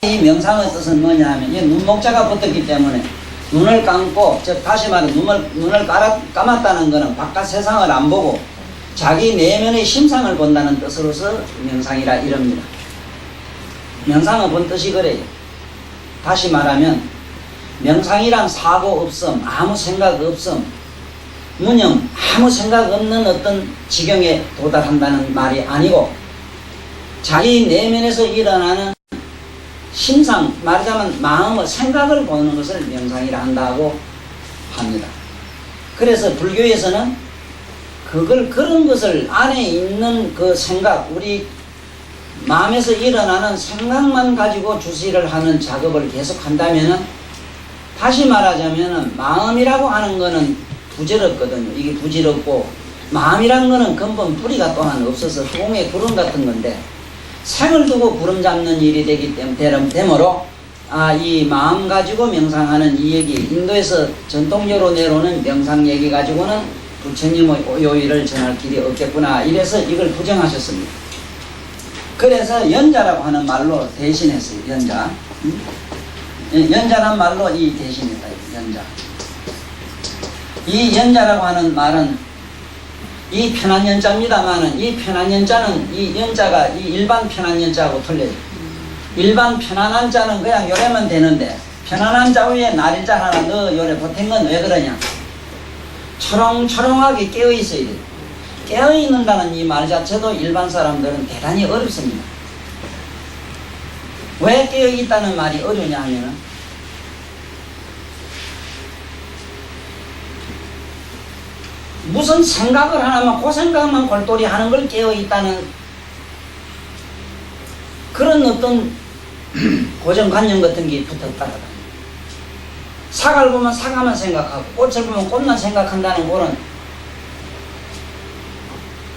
이 명상의 뜻은 뭐냐 하면 이 눈목자가 붙었기 때문에 눈을 감고, 즉 다시 말해 눈을 감았다는 것은 바깥 세상을 안 보고 자기 내면의 심상을 본다는 뜻으로서 명상이라 이럽니다. 명상의 본 뜻이 그래요. 다시 말하면 명상이란 사고 없음, 아무 생각 없음, 무념, 아무 생각 없는 어떤 지경에 도달한다는 말이 아니고 자기 내면에서 일어나는 심상, 말하자면 마음의 생각을 보는 것을 명상이라 한다고 합니다. 그래서 불교에서는 그런 것을 안에 있는 그 생각, 우리 마음에서 일어나는 생각만 가지고 주시를 하는 작업을 계속 한다면은, 다시 말하자면은 마음이라고 하는 거는 부질없거든요. 이게 부질없고 마음이란 거는 근본 뿌리가 또한 없어서 동의 구름 같은 건데, 생을 두고 구름 잡는 일이 되기 때문에 되므로 이 마음 가지고 명상하는 이 얘기, 인도에서 전통적으로 내려오는 명상 얘기 가지고는 부처님의 요의를 전할 길이 없겠구나, 이래서 이걸 부정하셨습니다. 그래서 연자라고 하는 말로 대신했어요. 연자. 연자란 말로 이 대신했다. 연자. 이 연자라고 하는 말은 이 편한 연자입니다만은, 이 편한 연자는, 이 연자가 이 일반 편한 연자하고 틀려요. 일반 편안한 자는 그냥 요래면 되는데, 편안한 자 위에 날일자 하나 넣어 요래 보탠 건 왜 그러냐? 초롱초롱하게 깨어 있어야 돼요. 깨어 있는다는 이 말 자체도 일반 사람들은 대단히 어렵습니다. 왜 깨어 있다는 말이 어려우냐 하면은, 무슨 생각을 하나만, 그 생각만 골똘히 하는 걸 깨어 있다는 그런 어떤 고정관념 같은 게 붙었다가, 사과를 보면 사과만 생각하고 꽃을 보면 꽃만 생각한다는 그런,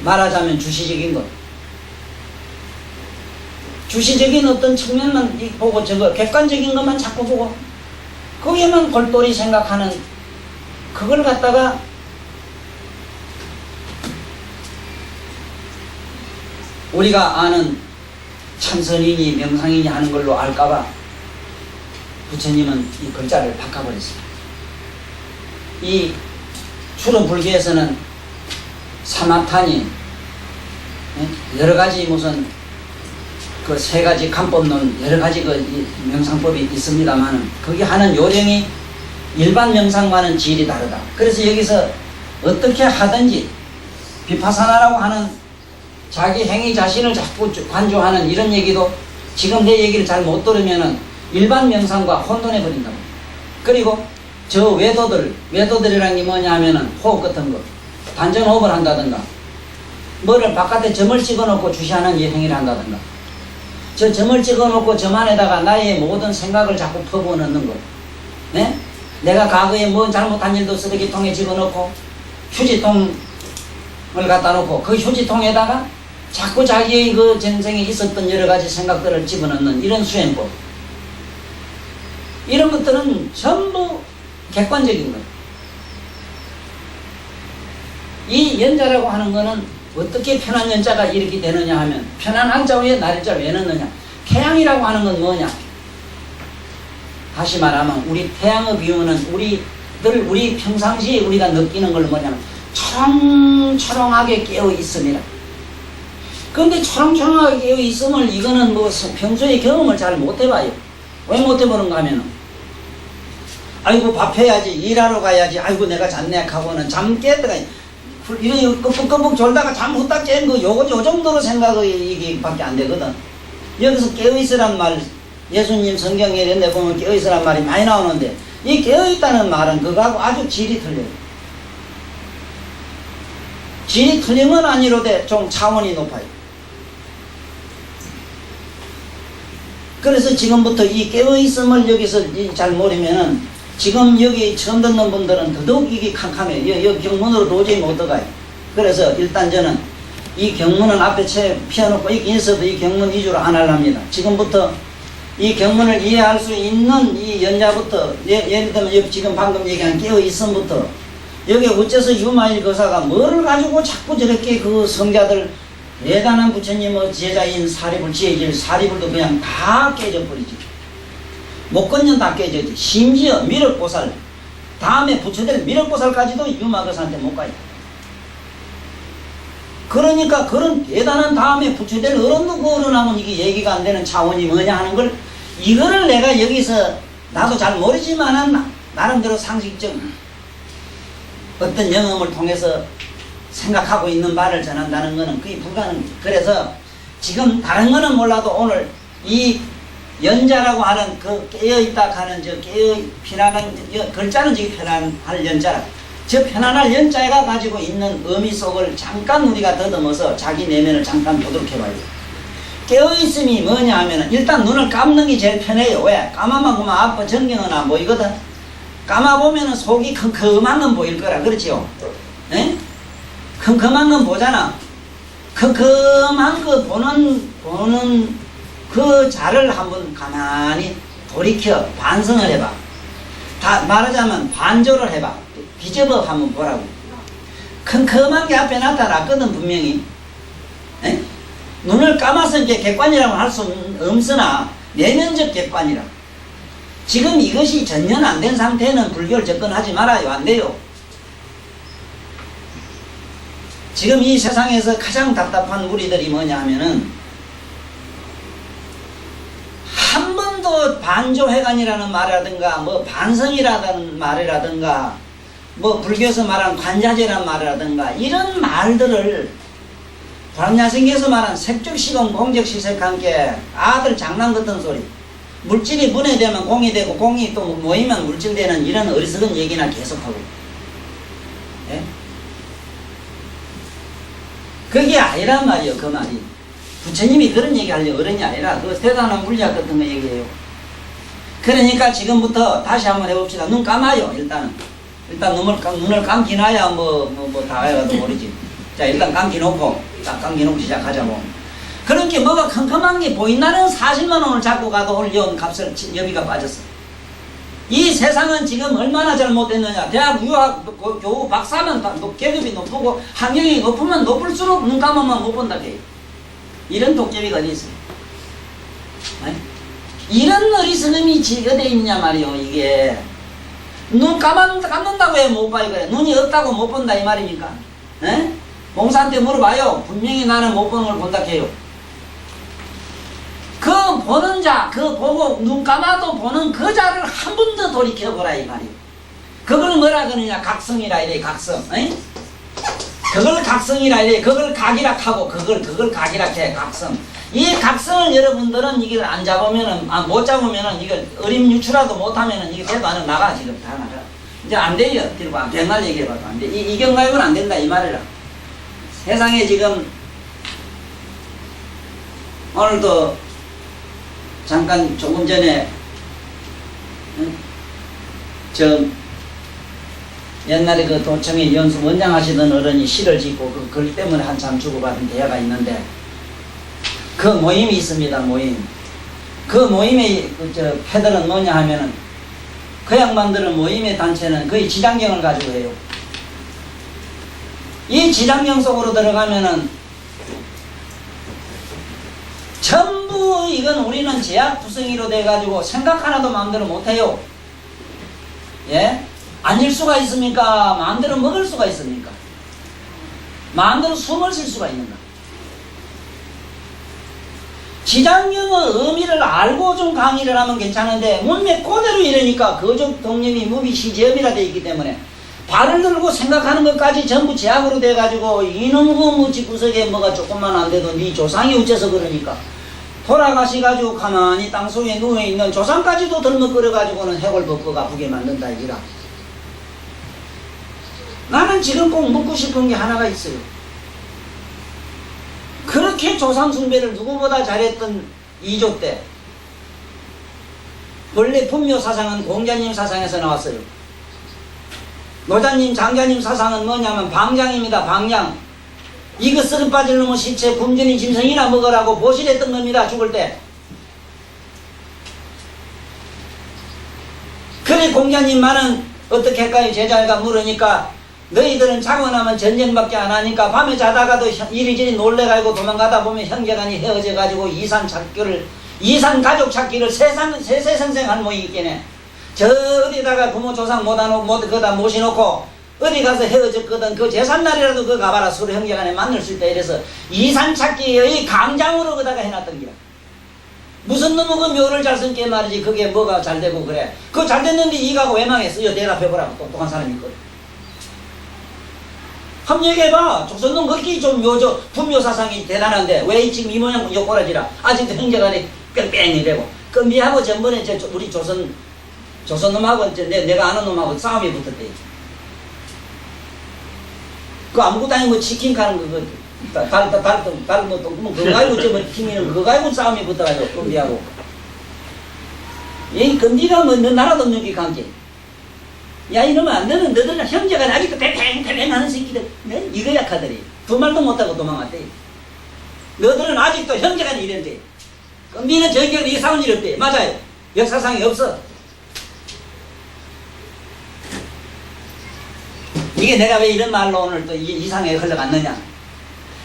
말하자면 주시적인 것, 주시적인 어떤 측면만 보고 저거 객관적인 것만 자꾸 보고 거기에만 골똘히 생각하는, 그걸 갖다가 우리가 아는 참선이니 명상이니 하는 걸로 알까봐 부처님은 이 글자를 바꿔버렸습니다. 이 주로 불교에서는 사마타니 여러가지 무슨 그 세 가지 간법론, 여러가지 그 명상법이 있습니다만은, 거기 하는 요령이 일반 명상과는 질이 다르다. 그래서 여기서 어떻게 하든지 비파사나라고 하는 자기 행위 자신을 자꾸 관조하는 이런 얘기도 지금 내 얘기를 잘 못 들으면은 일반 명상과 혼돈해 버린다고. 그리고 저 외도들이란 게 뭐냐 하면은 호흡 같은 거, 단전 호흡을 한다든가, 뭐를 바깥에 점을 찍어 놓고 주시하는 이 행위를 한다든가, 저 점을 찍어 놓고 점 안에다가 나의 모든 생각을 자꾸 퍼부어 넣는 거, 네? 내가 과거에 뭐 잘못한 일도 쓰레기통에 집어 넣고 휴지통을 갖다 놓고 그 휴지통에다가 자꾸 자기의 그 전생에 있었던 여러 가지 생각들을 집어넣는 이런 수행법, 이런 것들은 전부 객관적인 거예요. 이 연자라고 하는 거는 어떻게 편한 연자가 이렇게 되느냐 하면, 편안한 자 위에 날일자 왜 넣느냐? 태양이라고 하는 건 뭐냐? 다시 말하면 우리 태양의 비유는 우리 평상시에 우리가 느끼는 걸 뭐냐면 초롱초롱하게 깨어 있음이라. 그런데 초롱초롱하게 깨어 있음을, 이거는 뭐 평소에 경험을 잘 못 해봐요. 왜 못 해보는가 하면은, 아이고 밥 해야지, 일하러 가야지, 아이고 내가 잤네 하고는 잠 깼다가 이렇게 끄북끄북 졸다가 잠 후딱 깬 거, 요 정도로 생각이 이게 밖에 안 되거든. 여기서 깨어있으란 말, 예수님 성경에 이런 데 보면 깨어있으란 말이 많이 나오는데, 이 깨어있다는 말은 그거하고 아주 질이 틀려요. 질이 틀린 건 아니로되 좀 차원이 높아요. 그래서 지금부터 이 깨어있음을 여기서 잘 모르면은, 지금 여기 처음 듣는 분들은 더더욱 이게 캄캄해요. 여기 경문으로 도저히 못 들어가요. 그래서 일단 저는 이 경문은 앞에 펴놓고 있어도 이 경문 위주로 안 하랍니다. 지금부터 이 경문을 이해할 수 있는 이 연자부터, 예를 들면 여기 지금 방금 얘기한 깨어있음부터, 여기 어째서 유마일 거사가 뭐를 가지고 자꾸 저렇게 그 성자들, 대단한 부처님의 제자인 사리불 지혜길 사리불도 그냥 다 깨져버리지. 목건년 다 깨져지. 심지어 미륵보살, 다음에 부처될 미륵보살까지도 유마거사한테 못 가요. 그러니까 그런 대단한 다음에 부처될 어른도 그 어른하고는 이게 얘기가 안 되는 차원이 뭐냐 하는 걸, 이거를 내가 여기서 나도 잘 모르지만은 나름대로 상식적 어떤 영험을 통해서 생각하고 있는 바를 전한다는 것은 그게 불가능해요. 그래서 지금 다른 거는 몰라도 오늘 이 연자라고 하는 그 깨어있다 하는 저 편안한 글자는 지금 편안할 연자라, 저 편안할 연자가 가지고 있는 의미 속을 잠깐 우리가 더듬어서 자기 내면을 잠깐 보도록 해봐요. 깨어있음이 뭐냐 하면은 일단 눈을 감는 게 제일 편해요. 왜? 감아만 보면 아빠 전경은 안 보이거든. 감아보면은 속이 컴컴한 건 보일 거라. 그렇지요? 에? 컴컴한 건 보잖아. 컴컴한 거 보는 그 자를 한번 가만히 돌이켜 반성을 해봐. 다 말하자면 반조를 해봐. 비접어 한번 보라고. 컴컴한 게 앞에 나타났거든 분명히. 에? 눈을 감아서 이제 객관이라고 할 수 없으나 내면적 객관이라. 지금 이것이 전혀 안 된 상태는 불교를 접근하지 말아요. 안 돼요. 지금 이 세상에서 가장 답답한 우리들이 뭐냐 하면은 한 번도 반조회관이라는 말이라든가 뭐 반성이라는 말이라든가 뭐 불교에서 말하는 관자재라는 말이라든가 이런 말들을 광야생계에서 말한 색적시공 공적시색한 게 아들 장난 같은 소리, 물질이 분해되면 공이 되고 공이 또 모이면 물질 되는 이런 어리석은 얘기나 계속하고, 예? 그게 아니란 말이에요. 그 말이 부처님이 그런 얘기 하려고 그런 게 아니라 그 대단한 물리학 같은 거 얘기해요. 그러니까 지금부터 다시 한번 해봅시다. 눈 감아요. 일단 눈을 감기 놔야 뭐 다 해가도 모르지. 자, 일단 감기 놓고 딱 감기 놓고 시작하자고. 그렇게 뭐가 컴컴한 게 보인다는 사실만 오늘 잡고 가도 오늘 연 값을 여비가 빠졌어. 이 세상은 지금 얼마나 잘못됐느냐. 대학 유학 교우 박사는 계급이 높고 학력이 높으면 높을수록 눈 감으면 못 본다 해요. 이런 독재비가 어디 있어요? 아니? 이런 어리석음이 어디 있냐 말이요. 이게 눈 감는다고 해 못 봐요. 그래. 눈이 없다고 못 본다 이 말입니까? 에? 봉사한테 물어봐요. 분명히 나는 못 보는 걸 본다 해요. 그 보는 자, 그 보고 눈 감아도 보는 그 자를 한 번 더 돌이켜보라 이 말이에요. 그걸 뭐라 그러냐. 각성이라 이래. 각성. 에이? 그걸 각성이라 이래. 그걸 각이락하고 그걸 각이락해. 각성. 이 각성을 여러분들은 이걸 안 잡으면은 못 잡으면은 이걸 어림 유출라도 못하면은 이게 대도 안 나가. 지금 다 나가. 이제 안 돼요. 들어봐. 백날 얘기해봐도 안 돼. 이 경가역은 안 된다 이 말이라. 세상에 지금 오늘도 잠깐 조금 전에 옛날에 그 도청에 연수 원장 하시던 어른이 시를 짓고 그 글 때문에 한참 주고받은 대화가 있는데 그 모임이 있습니다. 모임. 그 모임의 패들은 뭐냐 하면은 그 양반들은 모임의 단체는 거의 지장경을 가지고 해요. 이 지장경 속으로 들어가면은 전부 이건 우리는 제약구성이로 돼가지고 생각 하나도 마음대로 못해요. 예? 아닐 수가 있습니까? 마음대로 먹을 수가 있습니까? 마음대로 숨을 쉴 수가 있는가? 지장경의 의미를 알고 좀 강의를 하면 괜찮은데 문맥 그대로 이러니까 거족 동념이 무비 시제음이라 되어 있기 때문에 발을 들고 생각하는 것까지 전부 제약으로 돼가지고 이놈의 무지 구석에 뭐가 조금만 안 돼도 네 조상이 어째서 그러니까 돌아가시가지고 가만히 땅속에 누워있는 조상까지도 덜먹거려가지고는 해골 벗고 아프게 만든다 이기라. 나는 지금 꼭 묻고 싶은 게 하나가 있어요. 그렇게 조상 숭배를 누구보다 잘했던 이조 때 원래 분묘 사상은 공자님 사상에서 나왔어요. 노자님 장자님 사상은 뭐냐면 방장입니다. 방장. 이거 썩은 빠질 놈의 시체 굶주린 짐승이나 먹으라고 보실했던 겁니다. 죽을 때. 그래 공자님만은 어떻게 할까요? 제자가 물으니까 너희들은 자고 나면 전쟁밖에 안 하니까 밤에 자다가도 이리저리 놀래가지고 도망가다 보면 형제간이 헤어져가지고 이산작교를 이산 가족 찾기를 세세생생한 모이 있겠네. 저 어디다가 부모 조상 거다 모셔놓고 어디 가서 헤어졌거든 그 제삿날이라도 그 가봐라 서로 형제간에 만날 수 있다 이래서 이산 찾기의 강장으로 그다가 해놨던 기라. 무슨 놈의 그 묘를 잘 쓴게 말이지 그게 뭐가 잘 되고 그래. 그거 잘 됐는데 이가고 왜 망했어요? 대답해보라고. 똑똑한 사람이 있거든. 한번 얘기해봐. 조선놈 그렇게 좀 분묘사상이 대단한데 왜 지금 이 모양 요꼬라지라 아직도 형제간에 뺑뺑이 되고 그 미하고 전번에 우리 조선놈하고 내가 아는 놈하고 싸움이 붙었대. 그 아무것도 아니고 치킨 가는 거 그거 가지고 좀 튕기는 그거 가지고 싸움이 붙어가지고 금비하고 이 금비가 뭐 나라도 없는 게 관계. 야 이러면 안 되는 너들은 형제가 아직도 대팽 하는 새끼들 네? 이거 약하더리 두 말도 못하고 도망갔대. 너들은 아직도 형제가 이랬대. 금비는 저기가 이 싸운 일 없대. 맞아요. 역사상이 없어. 이게 내가 왜 이런 말로 오늘 또 이상하게 흘러갔느냐.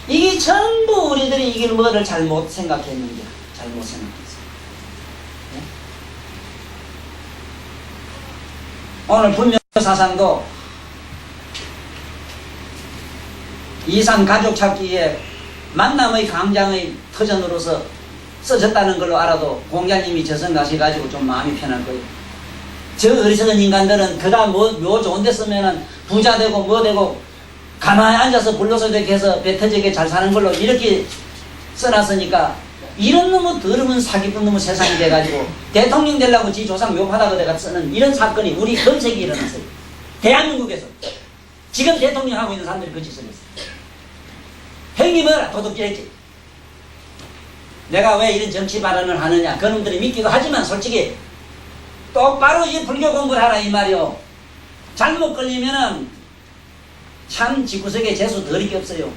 이게 전부 우리들이 이게 뭐를 잘못 생각했는지 잘못 생각했어. 네? 오늘 분묘사상도 이산 가족 찾기에 만남의 강장의 터전으로서 써졌다는 걸로 알아도 공자님이 저승 가셔가지고 좀 마음이 편할 거예요. 저 어리석은 인간들은 그다 뭐 좋은 데 쓰면은 부자 되고 뭐 되고 가만히 앉아서 불로서 되게 해서 배 터지게 잘 사는 걸로 이렇게 써놨으니까 이런 놈의 더러운 사기꾼 놈의 세상이 돼가지고 대통령 되려고 지 조상 욕하다가 내가 쓰는 이런 사건이 우리 전 세계에 일어났어요. 대한민국에서 지금 대통령 하고 있는 사람들이 그 짓을 했어요. 행위 뭐라 도둑질했지. 내가 왜 이런 정치 발언을 하느냐. 그놈들이 믿기도 하지만 솔직히 똑바로 이 불교 공부를 하라 이 말이요. 잘못 걸리면은 참 지구석에 재수 덜이 게 없어요.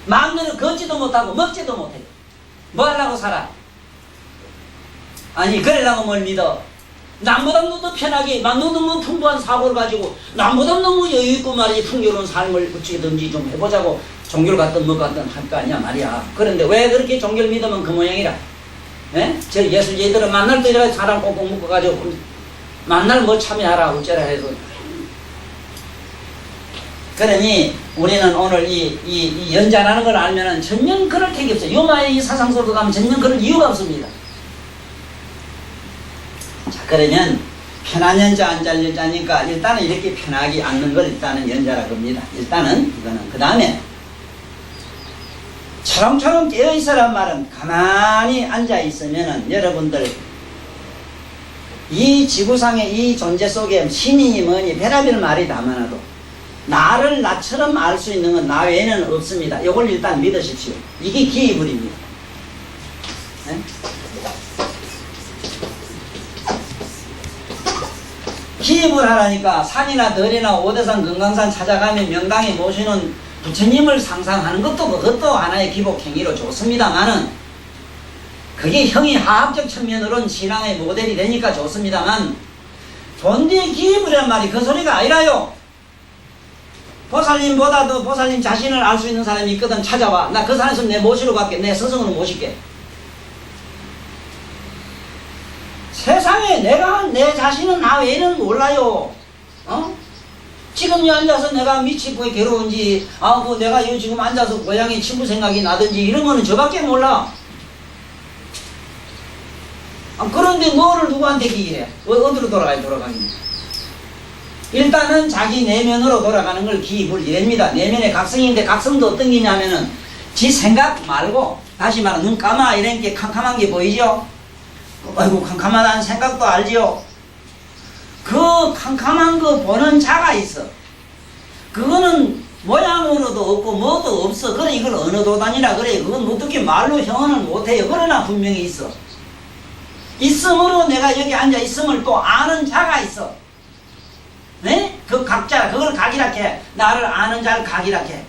마음대로 걷지도 못하고 먹지도 못해요. 뭐 하려고 살아? 아니 그러려고 뭘 믿어? 남보다 너무 편하게 너무 풍부한 사고를 가지고 남보다 너무 여유있고 말이지 풍요로운 삶을 어찌든지 좀 해보자고 종교를 갖든 뭐 갖든 할 거 아니야 말이야. 그런데 왜 그렇게 종교를 믿으면 그 모양이라? 예? 저 예술제들은 만날 때 이렇게 사람 꼭꼭 묶어가지고 만날 뭐 참여하라 어쩌라 해서. 그러니 우리는 오늘 이 연자라는 걸 알면은 전면 그럴 택이 없어요. 요마의 이 사상 속으로 가면 전면 그럴 이유가 없습니다. 자, 그러면 편한 연자 안 잘 연자니까 일단은 이렇게 편하게 앉는 걸 일단은 연자라고 합니다. 일단은 이거는 그 다음에 처럼처럼 깨어있으란 말은 가만히 앉아있으면은 여러분들 이 지구상의 이 존재 속에 신이니 뭐니 별의별 말이 다 많아도 나를 나처럼 알 수 있는 건 나 외에는 없습니다. 이걸 일단 믿으십시오. 이게 기이불입니다. 네? 기입을 하라니까 산이나 덜이나 오대산 금강산 찾아가면 명당에 모시는 부처님을 상상하는 것도 그것도 하나의 기복행위로 좋습니다만은 그게 형이 하학적 측면으로는 신앙의 모델이 되니까 좋습니다만 본디의 기입이란 말이 그 소리가 아니라요. 보살님보다도 보살님 자신을 알 수 있는 사람이 있거든. 찾아와. 나 그 사람 있으면 내 모시러 갈게. 내 스승으로 모실게. 세상에 내가 내 자신은 나 외에는 몰라요. 어? 지금 이 앉아서 내가 미치고 괴로운지 그 내가 이 지금 앉아서 고향에 친구 생각이 나든지 이런 거는 저밖에 몰라. 그런데 뭐를 누구한테 기해? 어디로 돌아가긴. 일단은 자기 내면으로 돌아가는 걸 기입을 이랍니다. 내면의 각성인데 각성도 어떤 게냐면은 지 생각 말고 다시 말하면 눈 감아 이런 게 캄캄한 게 보이죠? 아이고 캄캄하다는 생각도 알지요? 그 캄캄한 거 보는 자가 있어. 그거는 모양으로도 없고 뭐도 없어. 그래 이걸 어느 도단이라 그래. 그건 어떻게 말로 형언을 못해요. 그러나 분명히 있어. 있음으로 내가 여기 앉아 있음을 또 아는 자가 있어. 네? 그 각자 그걸 각이라게 나를 아는 자를 각이라게.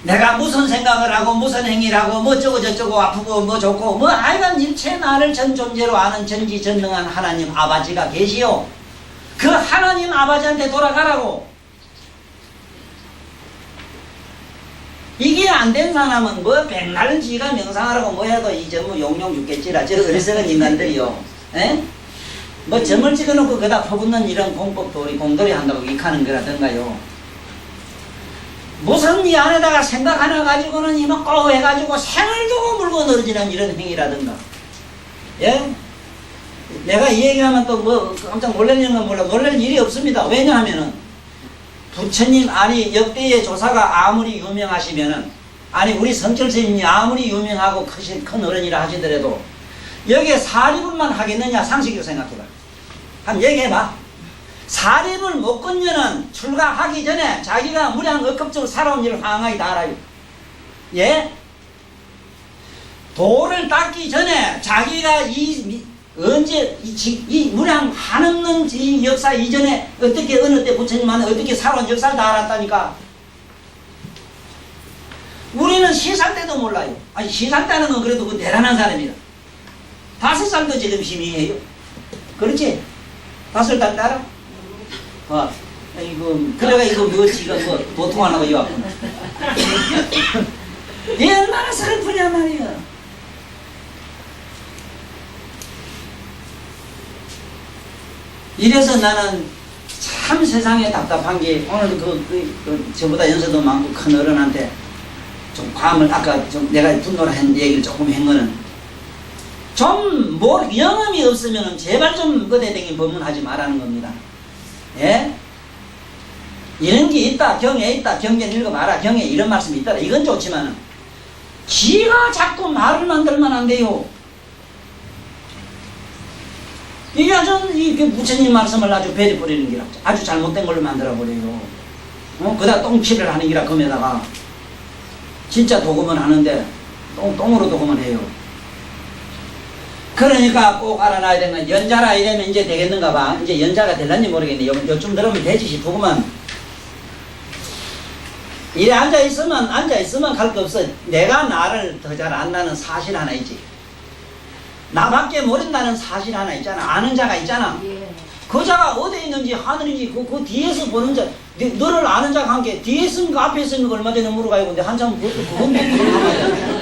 내가 무슨 생각을 하고 무슨 행위를 하고 뭐 어쩌고 저쩌고 아프고 뭐 좋고 뭐 하여간 일체 나를 전 존재로 아는 전지전능한 하나님 아버지가 계시오. 그 하나님 아버지한테 돌아가라고. 이게 안 된 사람은 뭐 백날 지가 명상하라고 뭐 해도 이 전부 용용 죽겠지라. 저 어리석은 인간들이요. 에? 뭐 점을 찍어놓고 그다 퍼붓는 이런 공법도 우리 공돌이 한다고 익하는 거라든가요. 무슨 이 안에다가 생각 하나 가지고는 이만 꼬 해가지고 생을 두고 물고 늘어지는 이런 행위라든가. 예? 내가 이 얘기하면 또 뭐 깜짝 놀라는 건 몰라. 놀랄 일이 없습니다. 왜냐하면은 부처님 아니 역대의 조사가 아무리 유명하시면은 아니 우리 성철 스님이 아무리 유명하고 큰 어른이라 하시더라도 여기에 사립을만 하겠느냐 상식으로 생각해봐. 한번 얘기해봐. 사립을 못 건녀는 출가하기 전에 자기가 무량억급적으로 살아온 일을 황하게 다 알아요. 예? 도를 닦기 전에 자기가 언제 이 무량 한없는 이 역사 이전에 어떻게 어느 때 부처님한테 어떻게 살아온 역사를 다 알았다니까. 우리는 시살 때도 몰라요. 아니 시살 때는 건 그래도 그 대단한 사람이다. 5살도 지금 희미해요. 그렇지? 5살 때 알아? 이거 그래가 이거 뭐 지금 뭐 도통하나고 이 왔구나. 얘 얼마나 슬프냐 말이야. 이래서 나는 참 세상에 답답한 게 오늘 저보다 연세도 많고 큰 어른한테 좀 과음을 아까 좀 내가 분노를 한 얘기를 조금 한 거는 좀 뭐 영험이 없으면은 제발 좀 거대댕이 법문하지 말라는 겁니다. 예? 이런 게 있다, 경에 있다, 경전 읽어봐라, 경에 이런 말씀이 있다. 이건 좋지만은 지가 자꾸 말을 만들면 안 돼요. 이게 아주 이 부처님 말씀을 아주 베리 뿌리는 기라 아주 잘못된 걸로 만들어 버려요. 그다 똥칠을 하는 기라 금에다가 진짜 도금은 하는데 똥으로 도금을 해요. 그러니까 꼭 알아놔야 되는 건 연자라 이러면 이제 되겠는가 봐. 이제 연자가 될란지 모르겠네. 요즘 들으면 되지 싶구만. 이래 앉아있으면 갈 거 없어. 내가 나를 더 잘 안다는 사실 하나 있지. 나밖에 모른다는 사실 하나 있잖아. 아는 자가 있잖아. 예. 그 자가 어디에 있는지 하늘인지 그 뒤에서 보는 자, 너를 아는 자가 함께 뒤에 있으니까 앞에 있으니까 얼마 전에 물어가고 근데 한참 그건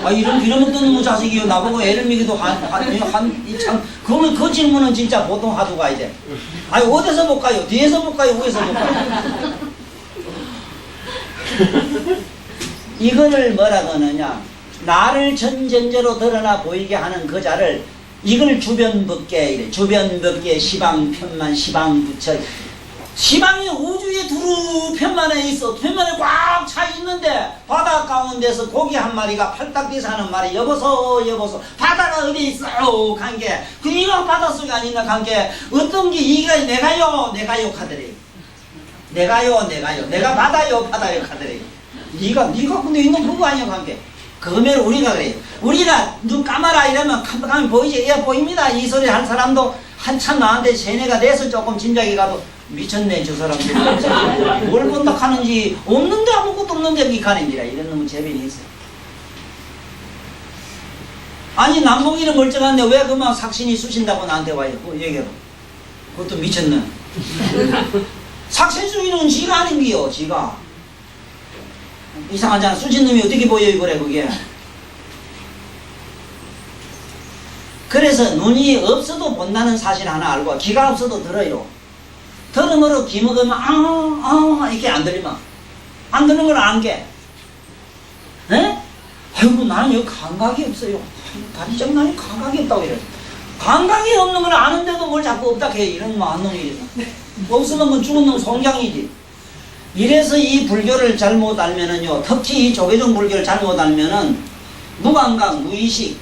아 이런 어떤 뭐 자식이요 나보고 애를 먹이도 참 그러면 그 질문은 진짜 보통 하두가 이제 아니 어디서 못 가요? 뒤에서 못 가요? 위에서 못 가요? 이거를 뭐라고 하느냐 나를 전전제로 드러나 보이게 하는 그 자를 이걸 주변법계 이래. 주변법계 시방편만 시방부처 시방이 우주에 두루 편만에 있어. 편만에 꽉 차 있는데 바다 가운데서 고기 한 마리가 팔딱 뛰서 하는 말이 여보소 바다가 어디 있어 간게 그 이가 바닷속에 아니나 간게 어떤 게 이가 내가요 하더래. 내가요 내가 바다요 하더래. 니가 근데 있는 그거 아니야 간게 그러면 우리가 그래요. 우리가 눈 감아라 이러면 깜빡하면 보이지? 예, 보입니다. 이 소리 할 사람도 한참 나한테 세뇌가 돼서 조금 짐작이 가도 미쳤네, 저 사람들. 뭘 본다 하는지 없는데 아무것도 없는데 이 가는지라 이런 놈은 재변이 있어요. 아니, 남봉이는 멀쩡한데 왜 그만 삭신이 쑤신다고 나한테 와요? 그거 얘기해봐. 그것도 미쳤네. 삭신 쑤이는 지가 아닌 게요, 지가. 이상하잖아. 쑤신 놈이 어떻게 보여요, 그래, 그게. 그래서 눈이 없어도 본다는 사실 하나 알고, 귀가 없어도 들어요. 들음으로 귀 먹으면, 이렇게 안 들리면. 안 듣는 걸 안 게. 에? 아이고, 나는 여기 감각이 없어요. 단정나니 감각이 없다고 이래. 감각이 없는 걸 아는데도 뭘 자꾸 없다 해. 이런 놈 안 놈이. 없으면 뭐 죽은 놈 송장이지. 이래서 이 불교를 잘못 알면은요, 특히 이 조계종 불교를 잘못 알면은 무감각, 무의식,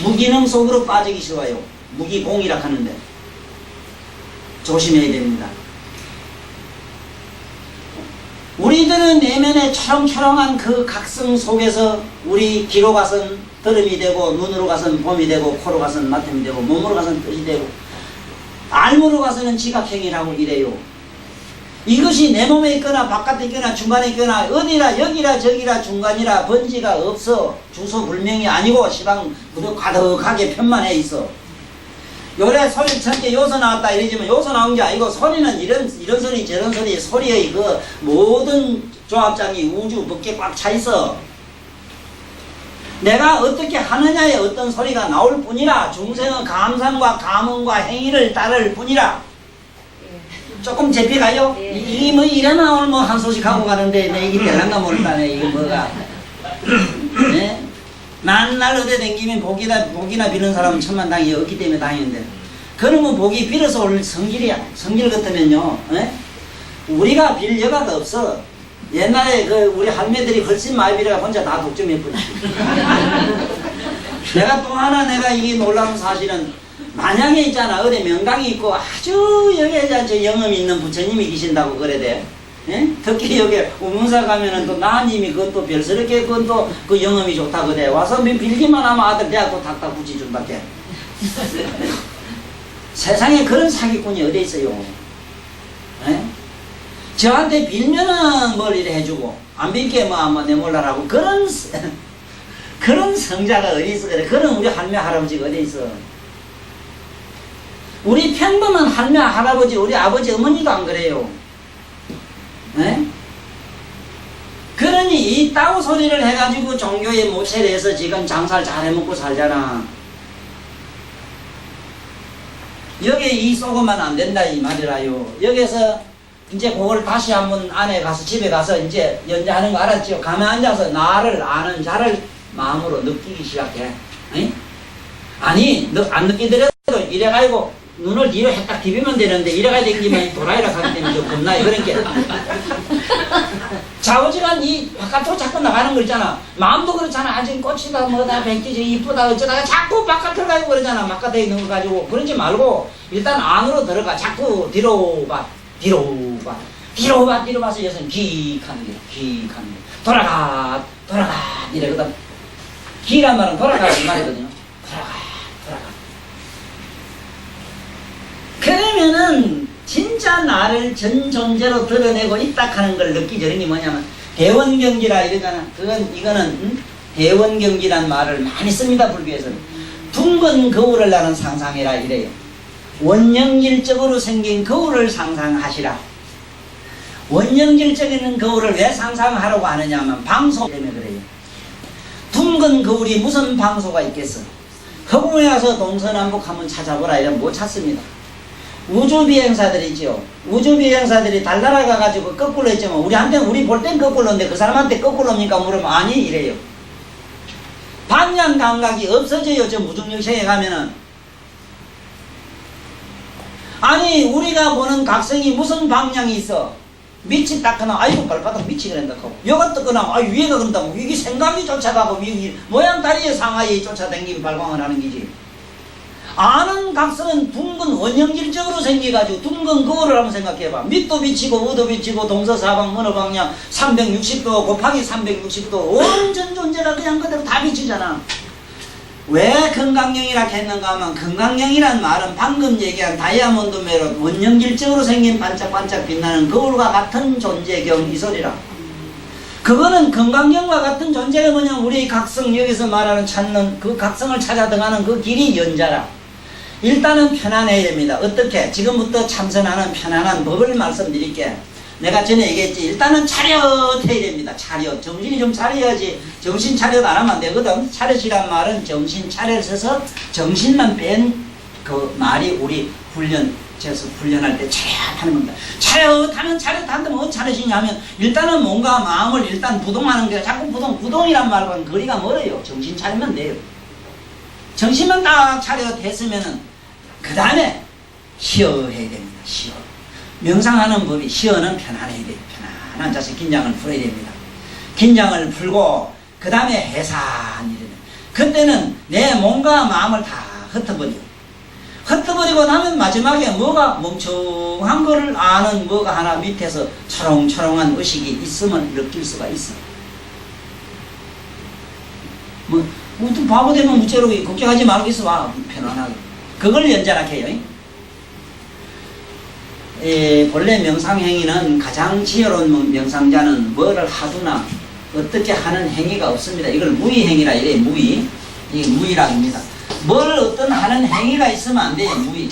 무기능 속으로 빠지기 쉬워요. 무기공이라 하는데 조심해야 됩니다. 우리들은 내면에 초롱초롱한 그 각성 속에서 우리 귀로 가선 들음이 되고 눈으로 가선 봄이 되고 코로 가선 맡음이 되고 몸으로 가선 뜻이 되고 알무로 가서는 지각행위라고 이래요. 이것이 내 몸에 있거나 바깥에 있거나 중간에 있거나 어디라 여기라 저기라 중간이라 번지가 없어. 주소 불명이 아니고 시방 그저 가득하게 편만해 있어. 요래 소리 천개 요소 나왔다 이러지만 요소 나온 게 아니고 소리는 이런 소리 저런 소리 소리의 그 모든 조합장이 우주 밖에 꽉 차 있어. 내가 어떻게 하느냐에 어떤 소리가 나올 뿐이라 중생의 감상과 감언과 행위를 따를 뿐이라. 조금 재피가요? 이게 뭐 이래나 오늘 뭐 한 소식 하고 가는데 내 일이 될란가 모른다네. 이게 뭐가. 네? 만날 어디 댕기면 복이나 비는 사람은 천만당이 없기 때문에 다행인데, 그러면 복이 빌어서 올 성질이야. 성질 같으면요, 네? 우리가 빌 여가가 없어. 옛날에 우리 할매들이 훨씬 많이 빌어가 혼자 다 독점해버려. 내가 또 하나 이게 놀라운 사실은, 만약에 있잖아, 어디 명당이 있고 아주 여기에 영험 있는 부처님이 계신다고 그래 돼. 예? 특히 여기 우문사 가면은 또 나님이 그것도 별스럽게 그건 또 그 영험이 좋다고 돼. 와서 빌기만 하면 아들 대학도 탁탁 붙여준다게. 세상에 그런 사기꾼이 어디 있어요? 예? 저한테 빌면은 뭘 이래 해주고 안 빌게 뭐 내 몰라라고 그런 성자가 어디 있어? 그래. 그런 우리 할매 할아버지가 어디 있어? 우리 평범한 할매 할아버지 우리 아버지 어머니도 안 그래요. 네? 그러니 이 따오 소리를 해가지고 종교에 모체를 해서 지금 장사를 잘 해먹고 살잖아. 여기에 이 쏘고만 안 된다 이 말이라요. 여기서 이제 그걸 다시 한번 안에 가서 집에 가서 이제 연주하는 거 알았죠? 가만히 앉아서 나를 아는 자를 마음으로 느끼기 시작해. 에? 아니 너 안 느끼더라도 이래가지고 눈을 뒤로 딱 디비면 되는데 이래가 댕기면 도라이라 하기 때문에 좀 겁나요. 그러니까 좌우지간 이 바깥으로 자꾸 나가는 거 있잖아. 마음도 그렇잖아. 아직 꽃이다 뭐다 백기지 이쁘다 어쩌다가 자꾸 바깥으로 가고 그러잖아. 바깥에 있는 거 가지고. 그러지 말고 일단 안으로 들어가. 자꾸 뒤로 봐. 뒤로 봐. 뒤로 봐. 뒤로 봐서 여기서는 기익하는 게 기익하는 게 돌아가 이래거든. 기란 말은 돌아가라는 말이거든요. 돌아가. 그러면은 진짜 나를 전 존재로 드러내고 있다 하는 걸 느끼죠. 이게 뭐냐면 대원경기라 이러잖아. 이거는 대원경기란 말을 많이 씁니다. 불교에서는. 둥근 거울을 나는 상상해라 이래요. 원형질적으로 생긴 거울을 상상하시라. 원형질적인 거울을 왜 상상하라고 하느냐 하면 방소 때문에 그래요. 둥근 거울이 무슨 방소가 있겠어. 허공에 가서 동서남북 한번 찾아보라 이러면 못 찾습니다. 우주비행사들 있죠. 우주비행사들이 달나라 가가지고 거꾸로 했지만 우리 볼 땐 거꾸로인데 그 사람한테 거꾸로입니까 물으면 아니 이래요. 방향 감각이 없어져요. 저 무중력생에 가면은. 아니 우리가 보는 각성이 무슨 방향이 있어. 밑이 딱 하나 아이고 발바닥 밑이 그런다 하고 여가 뜨거나 아이 위에가 그런다고 이게 생각이 쫓아가고 모양 다리의 상하에 쫓아다니기 발광을 하는 기지. 아는 각성은 둥근 원형질적으로 생겨가지고 둥근 거울을 한번 생각해봐. 밑도 비치고 우도 비치고 동서사방 어느 방향 360도 곱하기 360도 온전 존재가 그냥 그대로 다 비치잖아. 왜 건강령이라 했는가 하면 건강령이란 말은 방금 얘기한 다이아몬드 메롯 원형질적으로 생긴 반짝반짝 빛나는 거울과 같은 존재경 이 소리라. 그거는 건강경과 같은 존재가 뭐냐 우리의 각성 여기서 말하는 찾는 그 각성을 찾아 들어가는 그 길이 연자라. 일단은 편안해야 됩니다. 어떻게? 지금부터 참선하는 편안한 법을 말씀드릴게. 내가 전에 얘기했지. 일단은 차렷해야 됩니다. 차렷. 정신이 좀 차려야지. 정신 차렷 안 하면 안 되거든. 차렷이란 말은 정신 차려를 써서 정신만 뺀 그 말이 우리 훈련할 때 차렷하는 겁니다. 차렷한다면 어떤 차렷이냐면 일단은 뭔가 마음을 일단 부동하는 게 자꾸 부동이란 말과는 거리가 멀어요. 정신 차리면 돼요. 정신만 딱 차렷했으면은 그 다음에 쉬어해야 됩니다. 쉬어. 명상하는 법이 쉬어는 편안해야 돼요. 편안한 자세 긴장을 풀어야 됩니다. 긴장을 풀고 그 다음에 해산이 됩니다. 그때는 내 몸과 마음을 다 흩어버리고 나면 마지막에 뭐가 멍청한 거를 아는 뭐가 하나 밑에서 초롱초롱한 의식이 있음을 느낄 수가 있어. 뭐 바보 되면 무죄로 걱정하지 말고 있어 봐. 편안하게. 그걸 연자라 해요. 본래 명상행위는 가장 지혜로운 명상자는 뭐를 하두나 어떻게 하는 행위가 없습니다. 이걸 무의행위라 이래요. 무의. 이게 무의락입니다. 뭘 어떤 하는 행위가 있으면 안 돼요. 무의.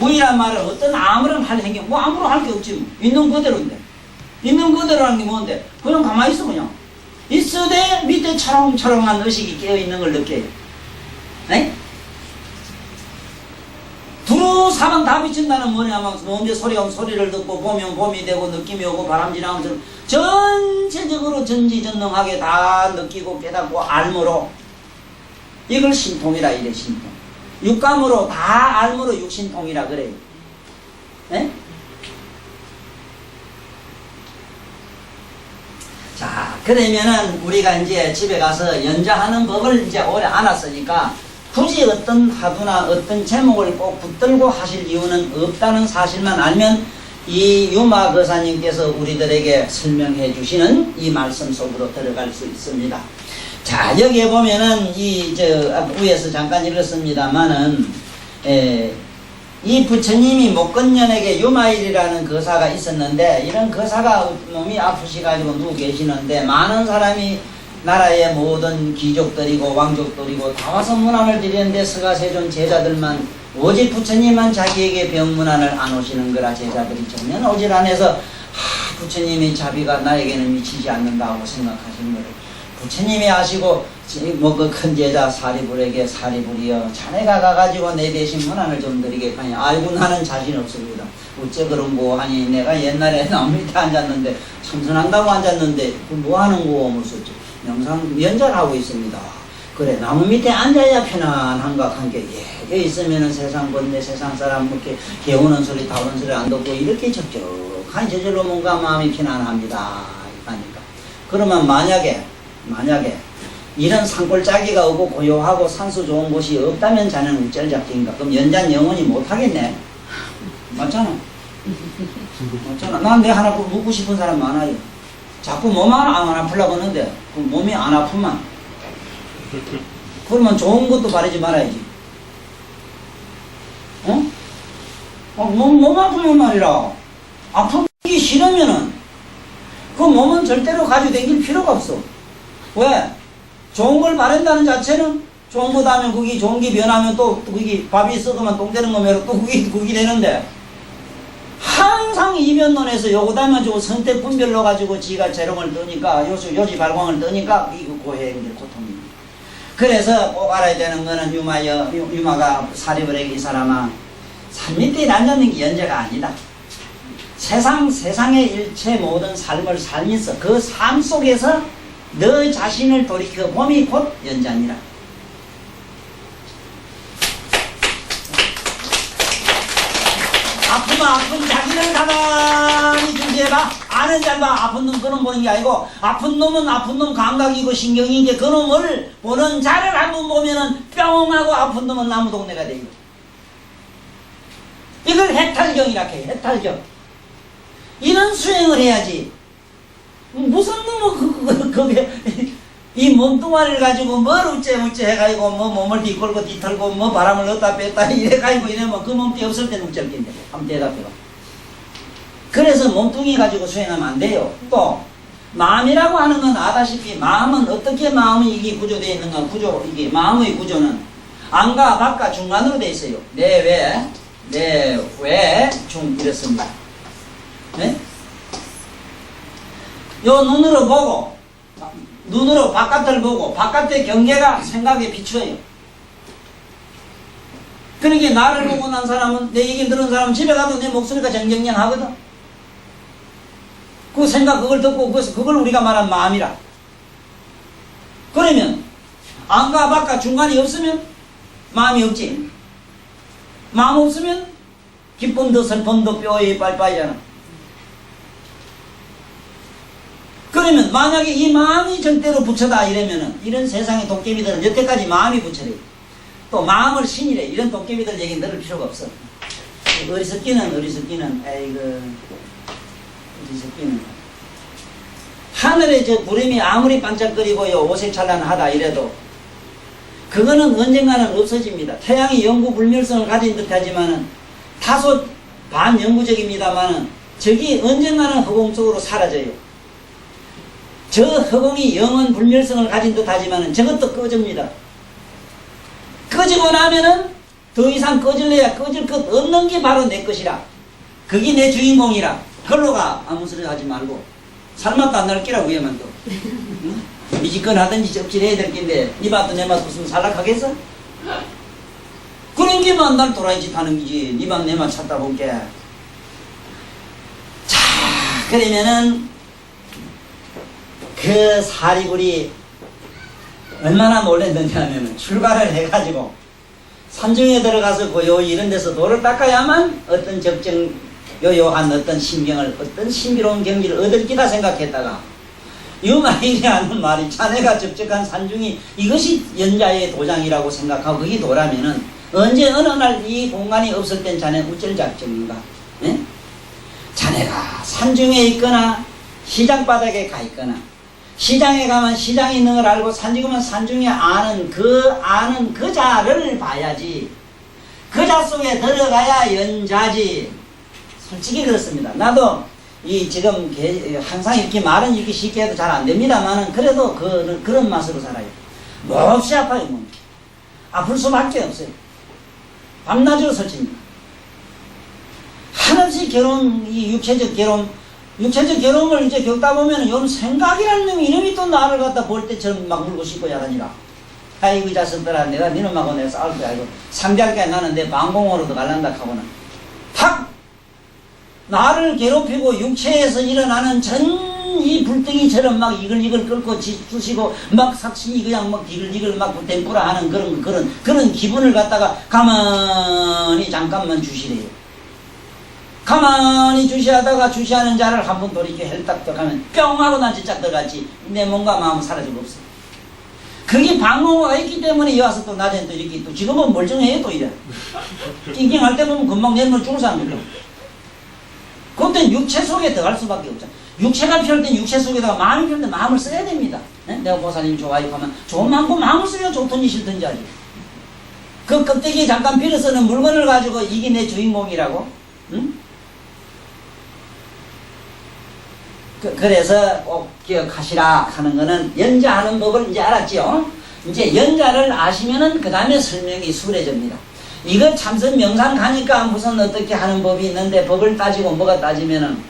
무의란 말은 어떤 아무런 할 행위 아무런 할 게 없지. 있는 그대로인데. 있는 그대로라는 게 뭔데? 그냥 가만히 있어 그냥. 있어대 밑에 차롱차롱한 의식이 깨어있는 걸 느껴요. 네? 두루 사방 다 비친다는 뭐냐면 먼데 소리가 오면 소리를 듣고 보면 봄이 되고 느낌이 오고 바람 지나면 것처럼 전체적으로 전지전능하게 다 느끼고 깨닫고 알므로 이걸 신통이라 이래. 신통. 육감으로 다 알므로 육신통이라 그래요. 네? 자, 그러면은 우리가 이제 집에 가서 연자하는 법을 이제 오래 알았으니까 굳이 어떤 화두나 어떤 제목을 꼭 붙들고 하실 이유는 없다는 사실만 알면 이 유마 거사님께서 우리들에게 설명해 주시는 이 말씀 속으로 들어갈 수 있습니다. 자, 여기에 보면은 위에서 잠깐 읽었습니다만은 이 부처님이 목건년에게 유마일이라는 거사가 있었는데, 이런 거사가 몸이 아프시가지고 누워 계시는데 많은 사람이 나라의 모든 귀족들이고 왕족들이고 다 와서 문안을 드리는데 서가세존 제자들만 오직 부처님만 자기에게 병문안을 안 오시는 거라 제자들이 정면 오질안해서 부처님의 자비가 나에게는 미치지 않는다고 생각하시는 거예요. 부처님이 아시고 그 큰 제자 사리불에게 사리불이여 자네가 가가지고 내 대신 문안을 좀 드리겠거니. 아이고 나는 자신 없습니다. 어째 그런 거 하니 내가 옛날에 나무 밑에 앉았는데 참선한다고 앉았는데 그 뭐 하는 거 하면서 영상 연설하고 있습니다. 그래 나무 밑에 앉아야 편안한가 한게 여기 있으면은 세상 건네 세상 사람 이렇게 개우는 소리 다우는 소리 안 듣고 이렇게 적적한 저절로 뭔가 마음이 편안합니다. 하니까 그러면 만약에 이런 산골짜기가 없고 고요하고 산수 좋은 곳이 없다면 자네는 어쩔 작정인가? 그럼 연잔 영원히 못하겠네. 맞잖아. 맞잖아. 난 내 하나 묻고 싶은 사람 많아요. 자꾸 몸 안 아프려고 하는데 그 몸이 안 아프면 그러면 좋은 것도 바르지 말아야지. 어? 몸 아프면 말이라 아프기 싫으면은 그 몸은 절대로 가지고 다닐 필요가 없어. 왜? 좋은 걸 바른다는 자체는 좋은 거 다면 그게 좋은 게 변하면 또 그게 밥이 썩으면 똥 되는 거면 또 그게 되는데 항상 이변론에서 요거 닮아 주고 선택 분별로 가지고 지가 재롱을 뜨니까 요지 발광을 뜨니까 이거 고해의 고통입니다. 그래서 꼭 알아야 되는 거는 유마가 사리불에게 이 사람아 산 밑에 앉아있는 게 연재가 아니다. 세상의 일체 모든 삶을 살면서 그 삶 속에서 너 자신을 돌이켜 봄이 곧 연자니라. 아프면 아픈 자기를 가만히 준비해봐. 아는 잘 봐. 아픈 놈 그놈 보는 게 아니고 아픈 놈은 아픈 놈 감각이고 신경인데 그 놈을 보는 자를 한번 보면은 뿅 하고 아픈 놈은 나무 동네가 되고. 이걸 해탈경이라 해. 해탈경. 이런 수행을 해야지. 무슨 놈은 그게 이 몸뚱아리를 가지고 뭘 어째 해가지고 뭐 몸을 뒤걸고 뒤털고 뭐 바람을 넣었다 뺐다 이래가지고 이러면 그 몸뚱이 없을 때는 어쩔 텐데. 한번 대답해봐. 그래서 몸뚱이 가지고 수행하면 안 돼요. 또 마음이라고 하는 건 아다시피 마음은 어떻게 마음이 이게 구조되어 있는가. 이게 마음의 구조는 안과 밖과 중간으로 되어 있어요. 내외 중 이렇습니다. 네? 요 눈으로 바깥을 보고 바깥의 경계가 생각에 비추어요. 그러니까 나를 보고 난 사람은 내 얘기를 들은 사람은 집에 가도 내 목소리가 정정연하거든. 그 생각 그걸 듣고 그걸 우리가 말한 마음이라. 그러면 안과 밖과 중간이 없으면 마음이 없지. 마음 없으면 기쁨도 슬픔도 뼈에 빨빨이잖아. 그러면 만약에 이 마음이 절대로 부처다 이러면은 이런 세상의 도깨비들은 여태까지 마음이 부처래. 또 마음을 신이래. 이런 도깨비들 얘기 들을 필요가 없어. 어리석기는 아이고 어리석기는 하늘에 저 구름이 아무리 반짝거리고 오색찬란하다 이래도 그거는 언젠가는 없어집니다. 태양이 영구 불멸성을 가진 듯 하지만은 다소 반영구적입니다만은 저기 언젠가는 허공 속으로 사라져요. 저 허공이 영원 불멸성을 가진 듯 하지만은 저것도 꺼집니다. 꺼지고 나면은 더 이상 꺼질래야 꺼질 것 없는 게 바로 내 것이라. 그게 내 주인공이라. 걸로 가. 아무 소리 하지 말고. 살맛도 안 날 끼라 위에만 둬. 응? 미지근 하든지 접질해야 될 낀데 네 맛도 내 맛도 없으면 살락하겠어? 그런 게만 날 도라이 짓 하는 거지. 네 맛 내 맛 찾다 볼게. 자, 그러면은 그 사리불이 얼마나 놀랬느냐 하면은 출가를 해가지고 산중에 들어가서 고요 이런 데서 돌을 닦아야만 어떤 적정 요요한 어떤 신경을 어떤 신비로운 경지를 얻을 기다 생각했다가 유마일이 하는 말이 자네가 적적한 산중이 이것이 연자의 도장이라고 생각하고 거기 도라면은 언제 어느 날 이 공간이 없을 땐 자네 어쩔 작정인가? 네? 자네가 산중에 있거나 시장 바닥에 가 있거나 시장에 가면 시장에 있는 걸 알고 산중에 가면 산중에 아는 그 자를 봐야지. 그 자 속에 들어가야 연자지. 솔직히 그렇습니다. 나도 지금 항상 이렇게 말은 이렇게 쉽게 해도 잘 안 됩니다만은 그래도 그런 맛으로 살아요. 몹시 아파요. 몸이. 아플 수밖에 없어요. 밤낮으로 설칩니다. 한없이 괴로운 이 육체적 괴로움을 이제 겪다 보면은 요 생각이라는 놈이 이놈이 또 나를 갖다 볼 때처럼 막 물고 싶고 야단이라. 아이고 이 자식들아 내가 니놈하고 내가 싸울 거야. 이거 상대할게 나는 내 망공으로도 갈란다 하고는 탁 나를 괴롭히고 육체에서 일어나는 전 이 불덩이처럼 막 이글이글 끓고 쑤시고 막 삭신이 그냥 막 이글이글 막 댐뿌라 하는 그런 기분을 갖다가 가만히 잠깐만 주시래요. 가만히 주시하다가 주시하는 자를 한번 돌이켜 헬딱딱 하면 뿅 하고 난 진짜 들어갔지. 내 몸과 마음은 사라지고 없어. 그게 방공호가 있기 때문에 이 와서 또 낮에 또 이렇게 또 지금은 멀쩡해요 또 이래. 낑낑할 때 보면 금방 내면 죽을 사람이죠. 그때 육체 속에 들어갈 수밖에 없잖아. 육체가 필요할 땐 육체 속에다가 마음이 필요할 땐 마음을 써야 됩니다. 네? 내가 보사님 좋아요 하면 좋은 만큼 마음을 써야 좋든지 싫든지 하지. 그 껍데기에 잠깐 빌어서는 물건을 가지고 이게 내 주인공이라고? 응? 그래서 꼭 기억하시라 하는 거는 연자하는 법을 이제 알았지요. 이제 연자를 아시면은 그 다음에 설명이 수월해집니다. 이거 참선 명상 가니까 무슨 어떻게 하는 법이 있는데 법을 따지고 뭐가 따지면은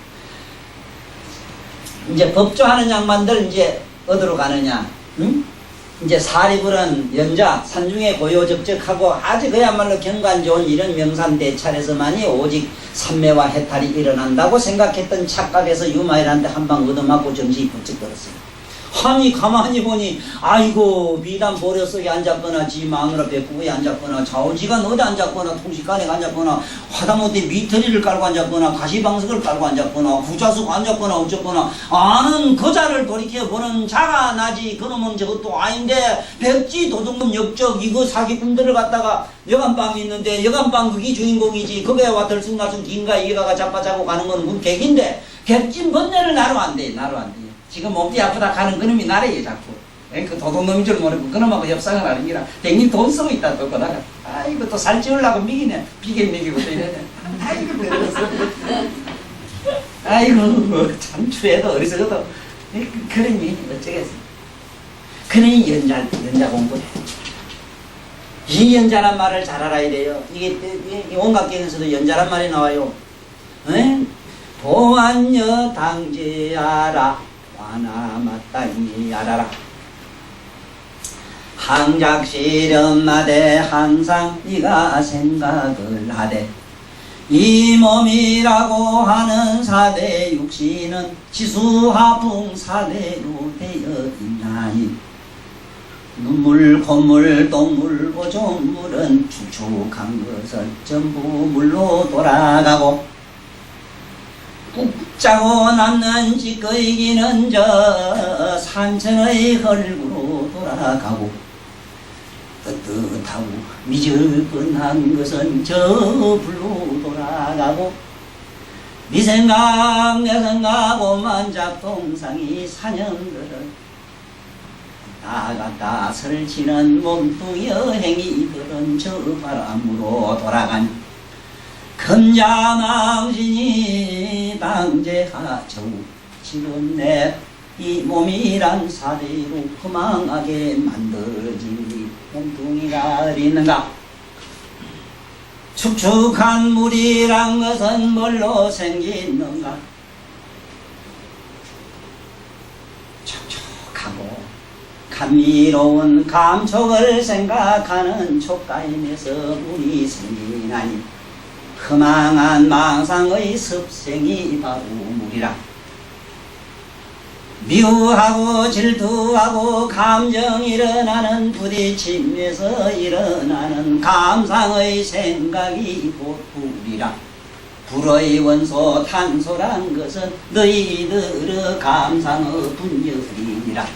이제 법조하는 양반들 이제 어디로 가느냐? 응? 이제 사리불은 연자, 산중에 고요적적하고 아주 그야말로 경관 좋은 이런 명산 대찰에서만이 오직 삼매와 해탈이 일어난다고 생각했던 착각에서 유마일한테 한 방 얻어맞고 정신이 번쩍 들었어요. 아니 가만히 보니 아이고 비단 보려 속에 앉았거나 지 마누라 배꼽에 앉았거나 좌우지간 어디 앉았거나 통식간에 앉았거나 하다못해 미터리를 깔고 앉았거나 가시방석을 깔고 앉았거나 후좌석 앉았거나 어쩌거나 아는 거자를 돌이켜보는 자가 나지 그놈은 저것도 아닌데 백지 도둑놈 역적 이거 사기꾼들을 갖다가 여간방이 있는데 여간방 그게 주인공이지 그거에 와 들쑥날쑥 긴가 이가가 자빠자고 가는 건 그건 객인데 객진 번뇌를 나로 안 돼. 지금 몸이 아프다 가는 그놈이 나래요 자꾸. 그 도둑놈인 줄 모르고 그놈하고 협상을 하는 기라 댕님 돈 쓰고 있다 또 거다가 아이고 또 살찌우려고 미기네 비계 미기고 또 이러네. 아이고 그래서 아이고 참 추해도 어리석어도 그러니 어쩌겠어. 그러니 연자 공부해. 이 연자란 말을 잘 알아야 돼요. 이게 온갖 경에서도 연자란 말이 나와요. 보안여 당제하라 와나 마땅히 알아라. 항작실험하되 항상 네가 생각을 하되 이 몸이라고 하는 사대 육신은 지수화풍 사대로 되어 있나니 눈물 콧물 똥물 보존물은 축축한 것을 전부 물로 돌아가고 굽자고 남는 찌꺼기는 저 산천의 흙으로 돌아가고 뜨뜻하고 미지근한 것은 저 불로 돌아가고 네 생각 내 생각 오만 작동상이 사냥들은 나갔다 설치는 몸뚱이 여행이들은 저 바람으로 돌아가니 금자망신이 당제하죠. 지금 내 이 몸이란 사대로 허망하게 만들어진 몸뚱이가 어딨는가. 축축한 물이란 것은 뭘로 생기는가. 감미로운 감촉을 생각하는 촉감에서 운이 생기나니 허망한 망상의 습생이 바로 물이라. 미워하고 질투하고 감정 일어나는 부딪힘에서 일어나는 감상의 생각이 곧 불이라. 불의 원소 탄소란 것은 너희들의 감상의 분열이니라.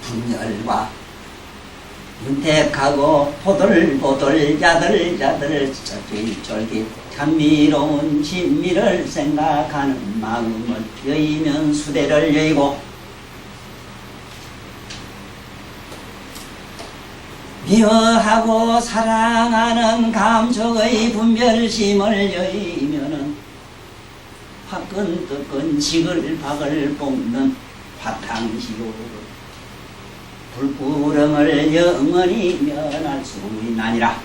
분열과 윤택하고 포들포들 야들야들 쫄깃쫄깃 감미로운 진미를 생각하는 마음을 여의면 수대를 여의고, 미워하고 사랑하는 감촉의 분별심을 여의면은 화끈뜨끈 지글박을 볶는 화탕시로 불구렁을 영원히 면할 수 있나니라.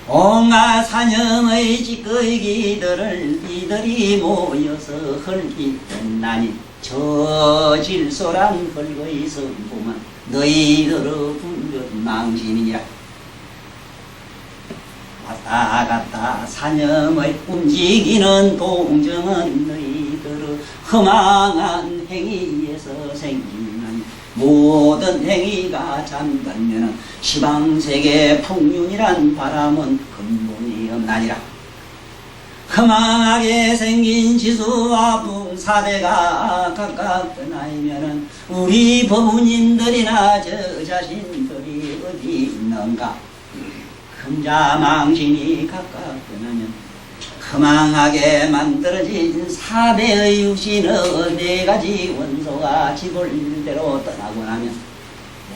온갖 사념의 찌꺼기들을 이들이 모여서 헐깃했나니 저 질소란 헐거의 성품은 너희들의 분별 망신이니라. 왔다 갔다 사념의 움직이는 동정은 너희들의 허망한 행위에서 생기나니 모든 행위가 잠들면은 시방세계 풍륜이란 바람은 근본이 없나니라. 허망하게 생긴 지수와 풍사대가 각각 떠나면은 우리 법문인들이나 저 자신들이 어디 있는가. 금자망신이 각각 떠나면 허망하게 만들어진 사대의 육신의 네 가지 원소가 지볼대로 떠나고 나면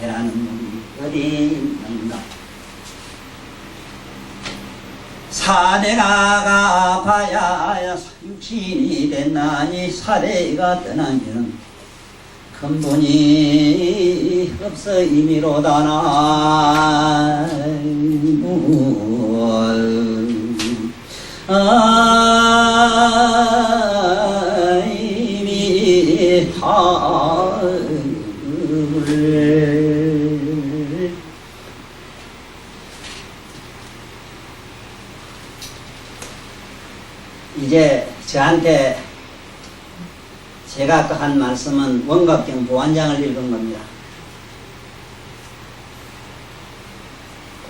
내라는 놈이 어디 있는가. 사대가 아파야 육신이 됐나니 사대가 떠나면 근본이 없어 임의로다나. 이제 저한테 제가 아까 한 말씀은 원각경 보안장을 읽은 겁니다.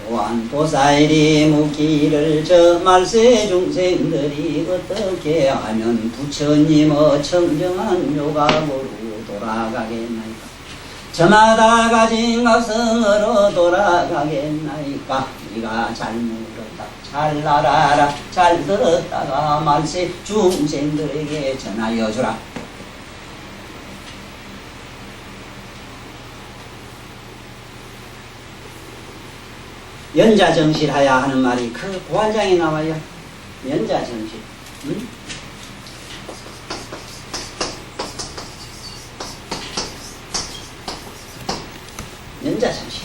보안 보살이 묻기를 저 말세 중생들이 어떻게 하면 부처님의 청정한 요각으로 돌아가겠나이까. 저마다 가진 각성으로 돌아가겠나이까. 네가 잘 물었다, 잘 알아라, 잘 들었다가 말세 중생들에게 전하여 주라. 연자정실하야 하는 말이 그 보안장에 나와요. 연자정실. 응? 연자정실.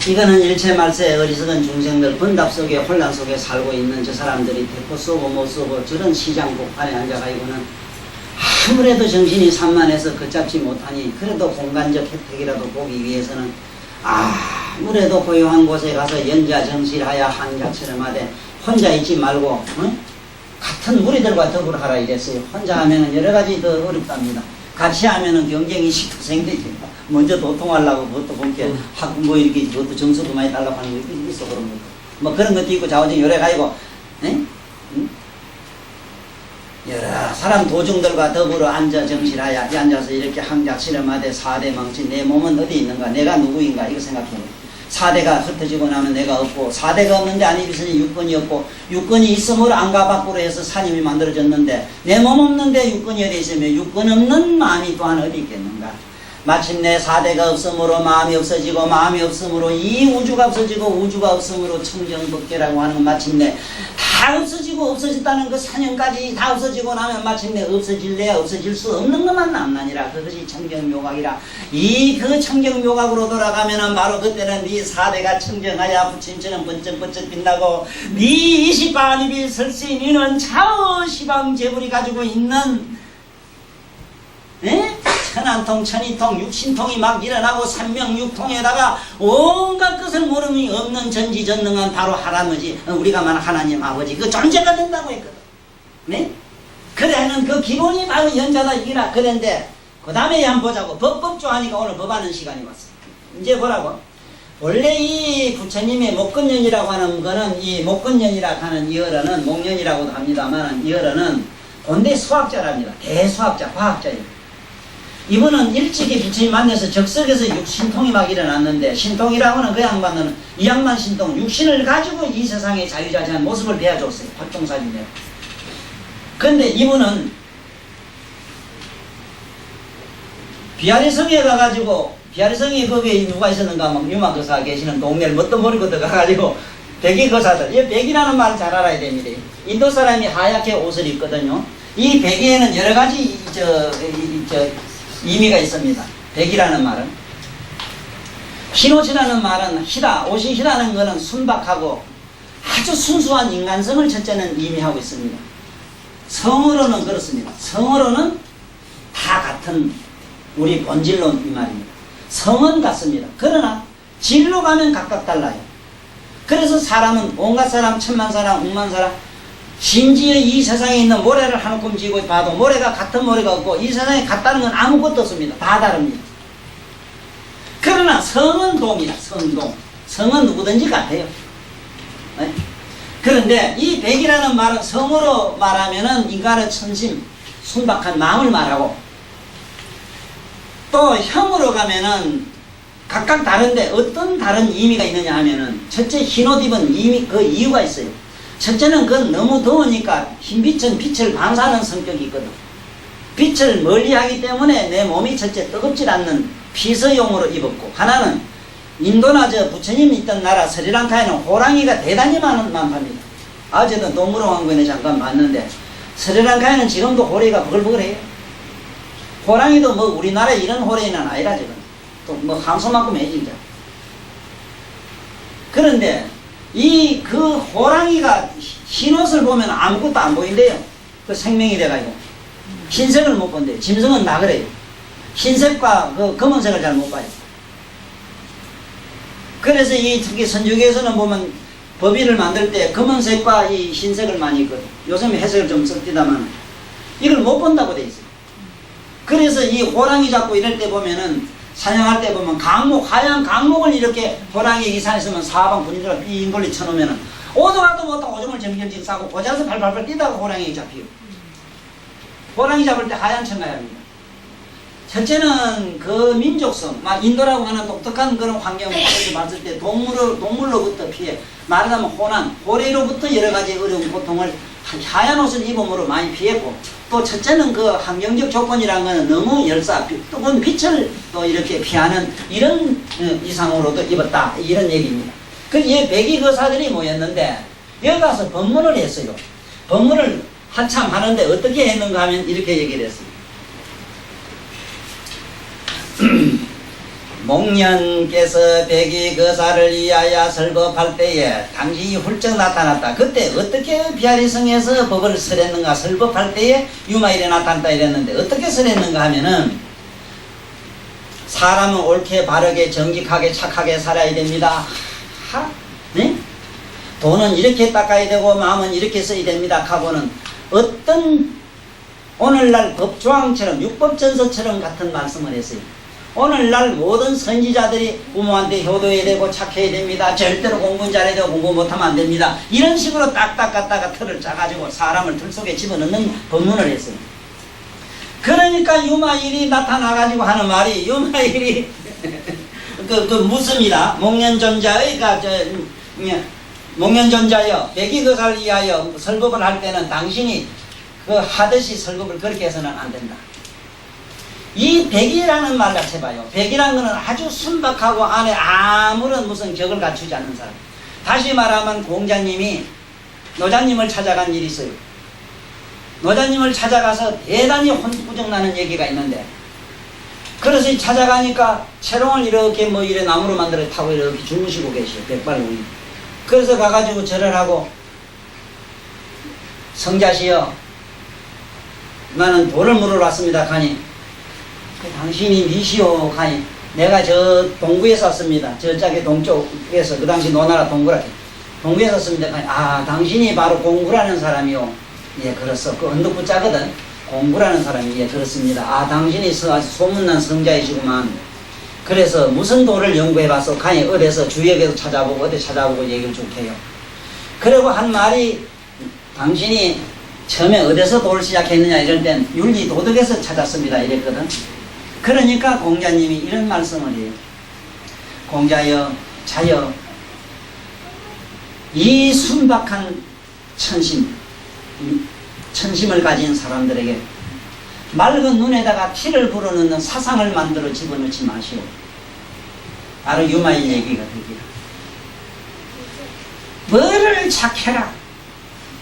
이거는 일체말세 어리석은 중생들 번답 속에 혼란 속에 살고 있는 저 사람들이 대포 쏘고 못 쏘고 저런 시장 복판에 앉아가지고는 아무래도 정신이 산만해서 걷잡지 못하니 그래도 공간적 혜택이라도 보기 위해서는 아무래도 고요한 곳에 가서 연자정실하야 한자처럼 하되 혼자 있지 말고 같은 무리들과 더불어 하라 이랬어요. 혼자 하면은 여러 가지 더 어렵답니다. 같이 하면은 경쟁이 식생되지. 먼저 도통하려고 그것도 본게 뭐 이렇게 그것도 정수도 많이 달라고 하는 거 있어. 그런 것도 뭐 그런 것도 있고 자오진 요래 가지고 여러 사람 도중들과 더불어 앉아 정실하야 앉아서 이렇게 항작 실험하되 사대 망치. 내 몸은 어디 있는가, 내가 누구인가 이거 생각해요. 사대가 흩어지고 나면 내가 없고, 사대가 없는데 안에 있으니 육근이 없고, 육근이 있으므로 안과 밖으로 해서 산임이 만들어졌는데 내 몸 없는데 육근이 어디 있으며 육근 없는 마음이 또한 어디 있겠는가. 마침내 사대가 없으므로 마음이 없어지고, 마음이 없으므로 이 우주가 없어지고, 우주가 없으므로 청정법계라고 하는 건 마침내 다 없어지고 없어졌다는 그 사념까지 다 없어지고 나면 마침내 없어질래야 없어질 수 없는 것만 남나니라. 그것이 청정묘각이라. 이 그 청정묘각으로 돌아가면은 바로 그때는 네 사대가 청정하여 부침처럼 번쩍번쩍 빛나고, 네 이시반입이 설시 니는 차어 시방 재물이 가지고 있는 천안통, 천이통, 육신통이 막 일어나고 삼명육통에다가 온갖 것을 모름이 없는 전지전능한 바로 할아버지, 우리가 말하는 하나님 아버지 그 존재가 된다고 했거든. 네? 그래는 그 기본이 바로 연자다 이라 그랬는데 그 다음에 한번 보자고. 법법조 하니까 오늘 법하는 시간이 왔어. 이제 보라고. 원래 이 부처님의 목건년이라고 하는 거는 이 목건년이라고 하는 이 어른은 목년이라고도 합니다만 이 어른은 본대 수학자랍니다. 대수학자, 과학자예요. 이분은 일찍이 부처님 만나서 적석에서 육신통이 막 일어났는데 신통이라고 하는 그 양반은 이 양반 신통 육신을 가지고 이 세상의 자유자재한 모습을 배워줬어요. 활동사진대로. 그런데 이분은 비아리성에 가가지고 비아리성에 거기에 누가 있었는가 막 유마거사 계시는 동네를 뭣도 모르고 들어가가지고 백의거사들, 이 백이라는 말을 잘 알아야 됩니다. 인도 사람이 하얗게 옷을 입거든요. 이 백에는 여러 가지 의미가 있습니다. 백이라는 말은 흰옷이라는 말은 희다, 옷이 희다는 것은 순박하고 아주 순수한 인간성을 첫째는 의미하고 있습니다. 성으로는 그렇습니다. 성으로는 다 같은 우리 본질론 이 말입니다. 성은 같습니다. 그러나 질로 가면 각각 달라요. 그래서 사람은 온갖 사람, 천만 사람, 억만 사람, 심지어 이 세상에 있는 모래를 한 움큼 쥐고 봐도 모래가 같은 모래가 없고 이 세상에 같다는 건 아무것도 없습니다. 다 다릅니다. 그러나 성은 동이다. 성동. 성은 누구든지 같아요. 네? 그런데 이 백이라는 말은 성으로 말하면은 인간의 천심, 순박한 마음을 말하고 또 형으로 가면은 각각 다른데 어떤 다른 의미가 있느냐 하면은 첫째 흰옷 입은 그 이유가 있어요. 첫째는 그건 너무 더우니까 흰빛은 빛을 반사하는 성격이 있거든. 빛을 멀리하기 때문에 내 몸이 첫째 뜨겁지 않는 피서용으로 입었고 하나는 인도나 저 부처님이 있던 나라 스리랑카에는 호랑이가 대단히 많답니다. 어제도 동물원관에 잠깐 봤는데 스리랑카에는 지금도 호랑이가 버글버글해요. 호랑이도 뭐 우리나라에 이런 호랑이는 아니라 지금 또 뭐 함소만큼 해 진짜. 그런데 이 그 호랑이가 흰옷을 보면 아무것도 안 보인대요. 그 생명이 돼가지고 흰색을 못 본대요. 짐승은 다 그래요. 흰색과 그 검은색을 잘 못 봐요. 그래서 이 특히 선주교에서는 보면 법의를 만들 때 검은색과 이 흰색을 많이 입거든. 요즘에 해석을 좀 섞디다만 이걸 못 본다고 돼 있어요. 그래서 이 호랑이 잡고 이럴 때 보면은 사냥할 때 보면 강목, 하얀 강목을 이렇게 호랑이 이 산에 있으면 사방 분위기가 이 인걸리 쳐놓으면은 오도가도 못하고 오줌을 점점점 싸고 고자서 발발발 뛰다가 호랑이 잡히요. 호랑이 잡을 때 하얀 천 가야 합니다. 첫째는 그 민족성, 막 인도라고 하는 독특한 그런 환경을 봤을 때 동물로부터 피해, 말하자면 호난, 호래로부터 여러 가지 어려운 고통을 하얀 옷을 입음으로 많이 피했고, 또 첫째는 그 환경적 조건이라는 것은 너무 열사, 뜨거운 빛을 또 이렇게 피하는 이런 이상으로도 입었다. 이런 얘기입니다. 이 백의거사들이 모였는데, 여기 가서 법문을 했어요. 법문을 한참 하는데 어떻게 했는가 하면 이렇게 얘기를 했어요. 목련께서 백의거사를 위하여 설법할 때에 당신이 훌쩍 나타났다. 그때 어떻게 비아리성에서 법을 설했는가, 설법할 때에 유마일에 나타났다 이랬는데 어떻게 설했는가 하면은 사람은 옳게 바르게 정직하게 착하게 살아야 됩니다. 네? 돈은 이렇게 닦아야 되고 마음은 이렇게 써야 됩니다 하고는 어떤 오늘날 법조항처럼 육법전서처럼 같은 말씀을 했어요. 오늘날 모든 선지자들이 부모한테 효도해야 되고 착해야 됩니다. 절대로 공부 잘해야 되고 공부 못하면 안 됩니다. 이런 식으로 딱딱 갖다가 틀을 짜가지고 사람을 틀 속에 집어넣는 법문을 했어요. 그러니까 유마일이 나타나가지고 하는 말이 유마일이 그 무습니다. 목련존자의 목련존자여 백의거사를 위하여 설법을 할 때는 당신이 그 하듯이 설법을 그렇게 해서는 안 된다. 이 백이라는 말 자체 봐요. 백이라는 것은 아주 순박하고 안에 아무런 무슨 격을 갖추지 않는 사람. 다시 말하면 공자님이 노자님을 찾아간 일이 있어요. 노자님을 찾아가서 대단히 혼꾸정나는 얘기가 있는데, 그래서 찾아가니까 채롱을 이렇게 뭐 이래 나무로 만들어 타고 이렇게 주무시고 계셔요. 백발공이. 그래서 가가지고 절을 하고, 성자시여 나는 돌을 물으러 왔습니다 하니 당신이 미시오 가니 내가 저 동구에 샀습니다. 저쪽에 동쪽에서 그 당시 노나라 동구라 동구에 샀습니다. 가니 당신이 바로 공구라는 사람이요. 예, 그렇소. 그 언덕부 짜거든. 공구라는 사람이 예, 그렇습니다. 당신이 아주 소문난 성자이시구만. 그래서 무슨 돌을 연구해봐서 가니 어디서 주역에도 찾아보고 어디 찾아보고 얘기를 쭉 해요. 그리고 한 말이 당신이 처음에 어디서 돌을 시작했느냐 이럴 땐 윤리 도덕에서 찾았습니다 이랬거든. 그러니까 공자님이 이런 말씀을 해요. 공자여 자여 이 순박한 천심을 가진 사람들에게 맑은 눈에다가 티를 불어넣는 사상을 만들어 집어넣지 마시오. 바로 유마일 얘기가 되기라. 뭐를 착해라.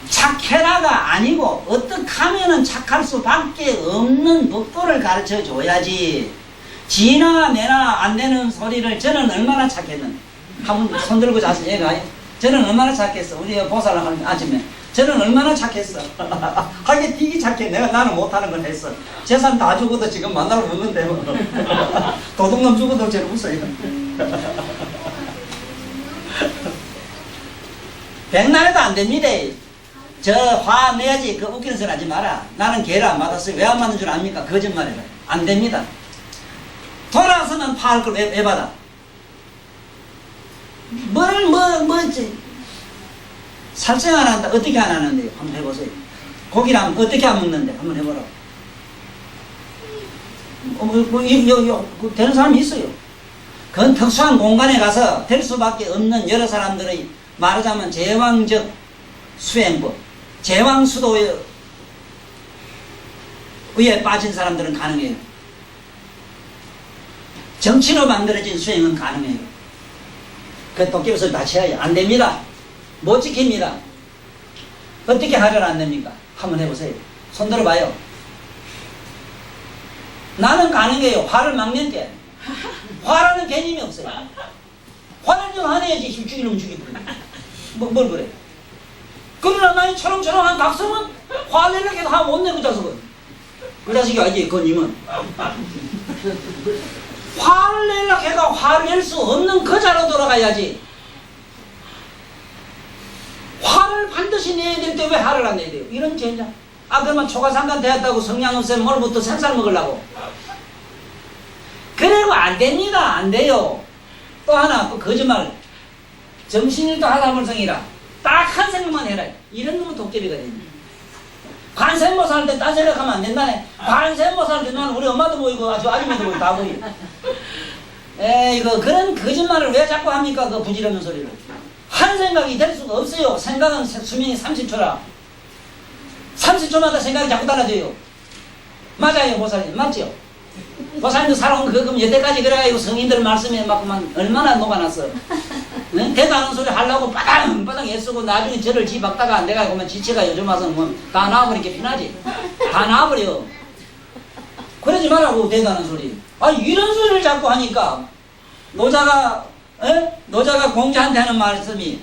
착해라가 아니고 어떻게 하면은 착할 수밖에 없는 법도를 가르쳐 줘야지. 지나 내나 안 되는 소리를 저는 얼마나 착했는. 한번 손들고 자서 얘기해요. 저는 얼마나 착했어. 우리 보살을 하는 아침에 저는 얼마나 착했어. 하게 되게 착해. 나는 못하는 건 했어. 재산 다 죽어도 지금 만나러 묻는데 뭐. 도둑놈 죽어도 제일 웃어요. 백날에도 안 됩니다. 저 화 내야지. 그 웃기는 소리 하지 마라. 나는 개를 안 받았어요. 왜 안 받는 줄 압니까? 거짓말이다. 안 됩니다. 돌아서는 파할 걸 왜 받아? 뭐지? 살생 안 한다. 어떻게 안 하는데요? 한번 해보세요. 고기랑 어떻게 안 먹는데? 한번 해보라고. 되는 사람이 있어요. 그건 특수한 공간에 가서 될 수밖에 없는 여러 사람들의 말하자면 제왕적 수행법, 제왕수도에 빠진 사람들은 가능해요. 정치로 만들어진 수행은 가능해요. 그 도깨비소리 다 쳐야 안 됩니다. 못 지킵니다. 어떻게 하려나 안 됩니까? 한번 해보세요. 손 들어봐요. 나는 가능해요. 화를 막는 게. 화라는 개념이 없어요. 화를 좀 화내야지 힘주기 놈 죽이고. 뭘 그래? 그러나 나이 초롱초롱한 각성은 화내려고 해도 화 못 내, 그 자식은. 그 자식이 알지, 그 님은. 화를 내려고 해가 화를 낼 수 없는 그 자로 돌아가야지. 화를 반드시 내야 될 때 왜 화를 안 내야 돼요? 이런 젠장. 그러면 초가삼간 되었다고 성냥 없애면 오늘부터 생살 먹으려고. 그래도 안 됩니다. 안 돼요. 또 하나, 또 거짓말. 정신일도 하다물성이라. 딱 한 생각만 해라. 이런 놈은 도깨비가 됩니다. 관세음보살 할 때 딴 생각하면 안 된다네. 관세음보살 할 때 나는 우리 엄마도 보이고 아줌마도 보이고 다 보이고. 그런 거짓말을 왜 자꾸 합니까? 그 부질없는 소리를. 한 생각이 될 수가 없어요. 생각은 수명이 30초라. 30초마다 생각이 자꾸 달라져요. 맞아요, 보살님. 맞죠? 보살님도 살아온 그럼 여태까지 그래가지고 성인들 말씀에 막만 얼마나 녹아났어. 응? 대단한 소리 하려고 빠당 애쓰고 나중에 저를 집박다가 안 돼가지고 면 지체가 요즘 와서 뭐 다 나와버리게 편하지. 다 나와버려. 그러지 말라고 대단한 소리. 이런 소리를 자꾸 하니까 노자가 공자한테 하는 말씀이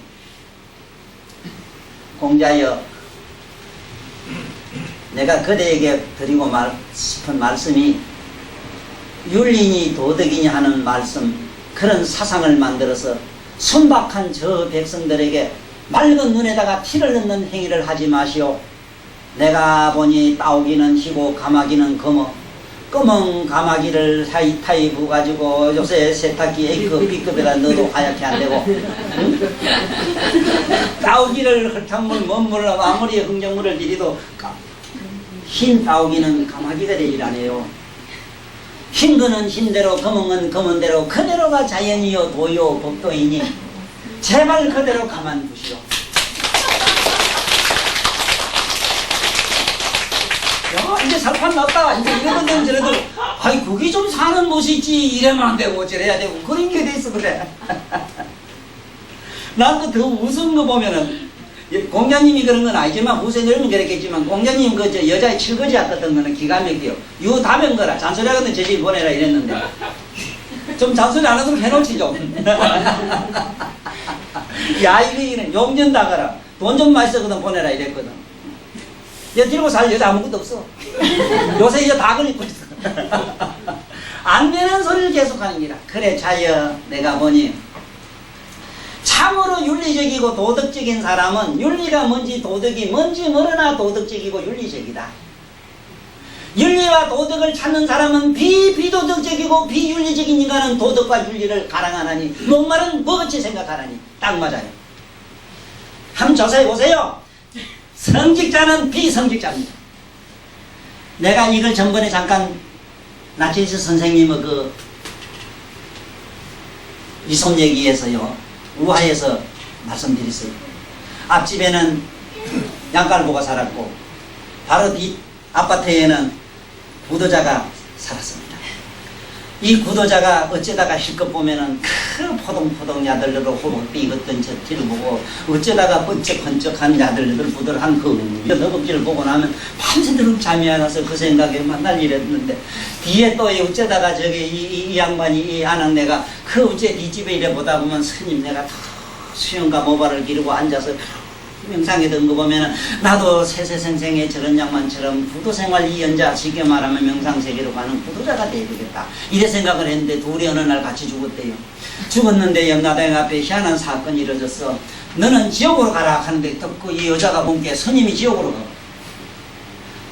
공자여 내가 그대에게 드리고 싶은 말씀이 윤리니 도덕이니 하는 말씀 그런 사상을 만들어서 순박한 저 백성들에게 맑은 눈에다가 티를 넣는 행위를 하지 마시오. 내가 보니 따오기는 희고 가마기는 검어 검은 가마기를 타이 부어가지고 요새 세탁기 A급 B급에다 넣어도 하얗게 안되고 따오기를 흙탕물 먼물을 아무리 흥정물을 들이도 흰 따오기는 가마기가 되질 않아요. 흰 거는 흰대로 검은 건 검은대로 그대로가 자연이요 도요 법도이니 제발 그대로 가만두시오. 이제 살판 났다. 이제 이런 건 저래도 그게 좀 사는 곳이지 이러면 안 되고 저래야 되고 그런 게 돼 있어 그래. 난 그 더 무서운 거 보면은 공자님이 그런 건 아니지만 후세 늙으면 그랬겠지만 공자님 그 여자의 칠거지 같던 거는 기가 막혀요. 유다변 거라 잔소리 하거든 저 집 보내라 이랬는데 좀 잔소리 안 하도록 해놓지 좀. 야 이거는 용전 다가라 돈 좀 많이 쓰거든 보내라 이랬거든. 얘 들고 살 여자 아무것도 없어. 요새 이제 다 걸리고 있어. 안 되는 소리를 계속하는 기라. 그래 자여 내가 보니 참으로 윤리적이고 도덕적인 사람은 윤리가 뭔지 도덕이 뭔지 모르나 도덕적이고 윤리적이다. 윤리와 도덕을 찾는 사람은 비도덕적이고 비윤리적인 인간은 도덕과 윤리를 가랑하나니 목말은 뭐같이 생각하나니 딱 맞아요. 한번 조사해 보세요. 성직자는 비성직자입니다. 내가 이걸 전번에 잠깐 나치스 선생님의 그 이손 얘기에서요 우화에서 말씀드렸어요. 앞집에는 양갈보가 살았고 바로 뒷 아파트에는 구도자가 살았습니다. 이 구도자가 어쩌다가 실컷 보면은 큰 포동포동 야들르고 호박비 익었던 저 뒤를 보고 어쩌다가 번쩍번쩍한 야들르들 부들한 그 허벅지를 보고 나면 밤새도록 잠이 안 와서 그 생각에 만날 일했는데 뒤에 또 어쩌다가 저기 이 양반이 이 아낙네가 그 어째 뒷집에 이래 보다 보면 스님 내가 수영과 모발을 기르고 앉아서 명상에 든 거 보면은 나도 세세생생에 저런 양반처럼 구도생활 이연자 쉽게 말하면 명상세계로 가는 구도자가 돼야 되겠다 이래 생각을 했는데 둘이 어느 날 같이 죽었대요. 죽었는데 염라대왕 앞에 희한한 사건이 이루어졌어. 너는 지옥으로 가라 하는데 듣고 이 여자가 본게 스님이 지옥으로 가.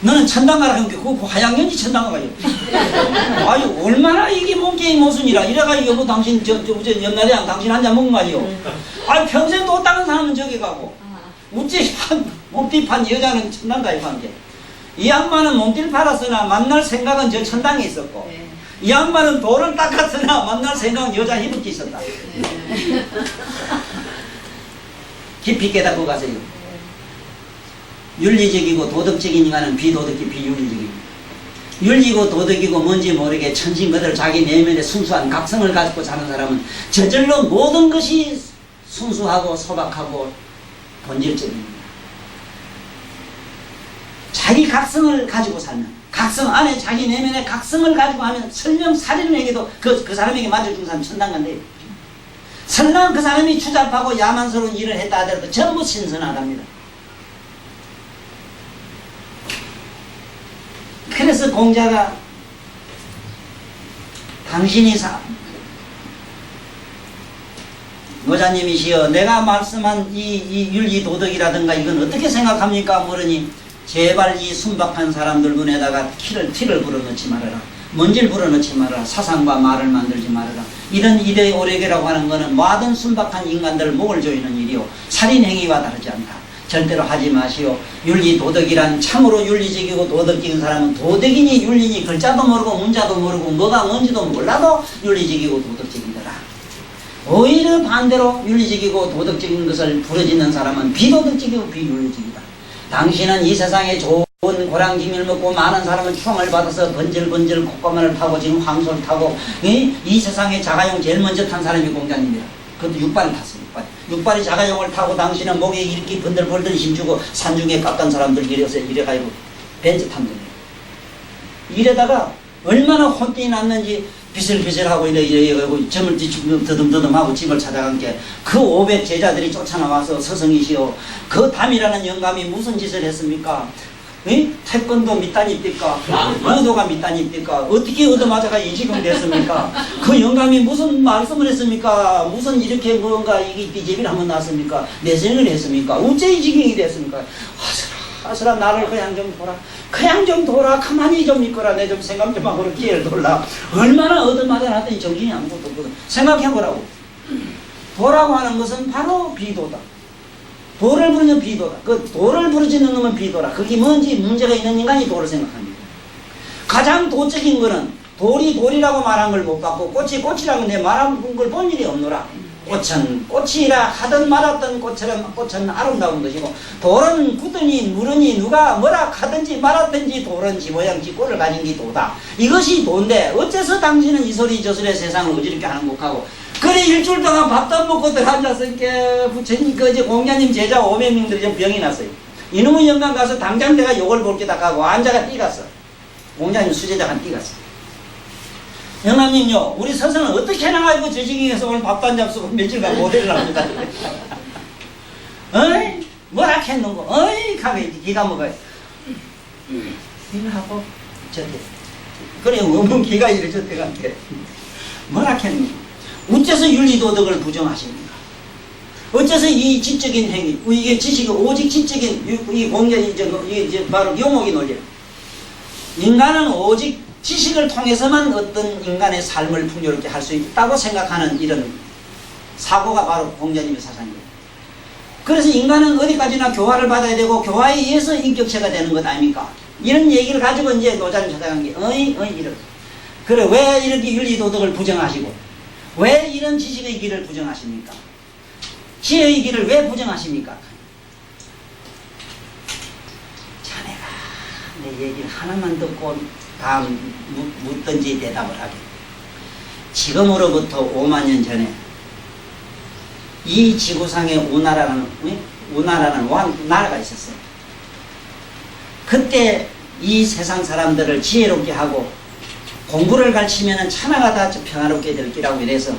너는 천당 가라 하는 게 그 화양연지 천당 가요. 아유 얼마나 이게 몸게임 모순이라 이래가 여보 당신 저 염라대왕 당신 한 잔 먹은 거 아니요. 아유 평생 또 다른 사람은 저기 가고 우찌 몸띠 판 여자는 천당 가요 관계. 이 양반은 몸띠를 팔았으나 만날 생각은 저 천당에 있었고 이 양반은 돌을 닦았으나 만날 생각은 여자 희붓기 있었다. 깊이 깨닫고 가세요. 윤리적이고 도덕적인 인간은 비도덕이 비윤리적입니다. 윤리고 도덕이고 뭔지 모르게 천신거들 자기 내면에 순수한 각성을 가지고 사는 사람은 저절로 모든 것이 순수하고 소박하고 본질적입니다. 자기 각성을 가지고 살면 각성 안에 자기 내면에 각성을 가지고 하면 설령 살인을 해도 그 사람에게 맞아준 사람 천당 간대요. 설령 그 사람이 추잡하고 야만스러운 일을 했다 하더라도 전부 신선하답니다. 그래서 공자가 당신이 노자님이시여 내가 말씀한 이 윤리 도덕이라든가 이건 어떻게 생각합니까? 물으니 제발 이 순박한 사람들 눈에다가 티를 불어넣지 말아라. 먼지를 불어넣지 말아라. 사상과 말을 만들지 말아라. 이런 이대 오래계라고 하는 것은 모든 순박한 인간들 목을 조이는 일이요 살인행위와 다르지 않다. 절대로 하지 마시오. 윤리 도덕이란 참으로 윤리적이고 도덕적인 사람은 도덕이니 윤리니 글자도 모르고 문자도 모르고 뭐가 뭔지도 몰라도 윤리적이고 도덕적이더라. 오히려 반대로 윤리적이고 도덕적인 것을 부르짖는 사람은 비도덕적이고 비윤리적이다. 당신은 이 세상에 좋은 고량지미를 먹고 많은 사람은 추앙을 받아서 번질번질 콧구멍을 타고 지금 황소를 타고 이 세상에 자가용 제일 먼저 탄 사람이 공자님이다. 그것도 육발을 탔어요. 육발이 자가용을 타고 당신은 목에 이렇게 번들번들 힘주고 산중에 깎은 사람들 이래가지고 벤츠 탐정이에요. 이래다가 얼마나 혼돈이 났는지 비슬비슬하고 이래가지고 점을 더듬더듬하고 집을 찾아간 게 그 500 제자들이 쫓아나와서 서성이시오. 그 담이라는 영감이 무슨 짓을 했습니까? 태권도 밑단입니까? 무도가 밑단입니까? 어떻게 얻어맞아가 이 지금 됐습니까? 그 영감이 무슨 말씀을 했습니까? 무슨 이렇게 뭔가 이게 비제비를 한번 났습니까? 내생을 했습니까? 어째 이 지경이 됐습니까? 아스라 나를 그냥 좀 돌아. 그냥 좀 돌아. 가만히 좀 있거라. 내 좀 생각 좀 하고 기회를 돌라. 얼마나 얻어맞아 놨더니 정신이 아무것도 없거든. 생각해보라고. 도라고 하는 것은 바로 비도다. 도를 부르는 비도다. 그 도를 부르짖는 놈은 비도라. 그게 뭔지 문제가 있는 인간이 도를 생각합니다. 가장 도적인 거는 돌이 돌이라고 말한 걸 못 받고 꽃이 꽃이라고 내 말한 걸 본 일이 없노라. 꽃은 꽃이라 하든 말았던 꽃은 아름다운 것이고 돌은 굳으니 누르니 누가 뭐라 하든지 말았든지 돌은 지 모양 지 꼴을 가진 게 도다. 이것이 도인데 어째서 당신은 이 소리 저 소리 세상을 어지럽게 하는 곡하고 그래 일주일 동안 밥도 안 먹고들 앉아서 이렇게 부처님 그 이제 공자님 제자 500명들이 좀 병이 났어요. 이놈의 영감 가서 당장 내가 욕을 볼게다 하고 앉아가 뛰갔어. 공자님 수제자가 뛰갔어. 영감님요, 우리 서성은 어떻게 나가지고 저 지경에서 오늘 밥도 안 잡수고 며칠간 모델을 합니다. 어이? 뭐라 했는고? 어이? 가게 기가 먹어요. 일을 하고, 저기, 그래 원문기가 이러셨대 같아. 뭐라 했노? 어째서 윤리도덕을 부정하십니까? 어째서 이 지적인 행위, 이게 지식이 오직 지적인 이 공개 이제 바로 용어기 논리. 인간은 오직 지식을 통해서만 어떤 인간의 삶을 풍요롭게 할 수 있다고 생각하는 이런 사고가 바로 공자님의 사상이에요. 그래서 인간은 어디까지나 교화를 받아야 되고 교화에 의해서 인격체가 되는 것 아닙니까? 이런 얘기를 가지고 이제 노자를 찾아간 게 이렇게. 그래 왜 이렇게 윤리도덕을 부정하시고 왜 이런 지식의 길을 부정하십니까? 지혜의 길을 왜 부정하십니까? 자네가 내 얘기를 하나만 듣고 다음 묻든지 대답을 하게. 지금으로부터 5만 년 전에 이 지구상에 우나라라는 나라가 있었어요. 그때 이 세상 사람들을 지혜롭게 하고 공부를 가르치면 천하가 다 평화롭게 될 기라고 이래서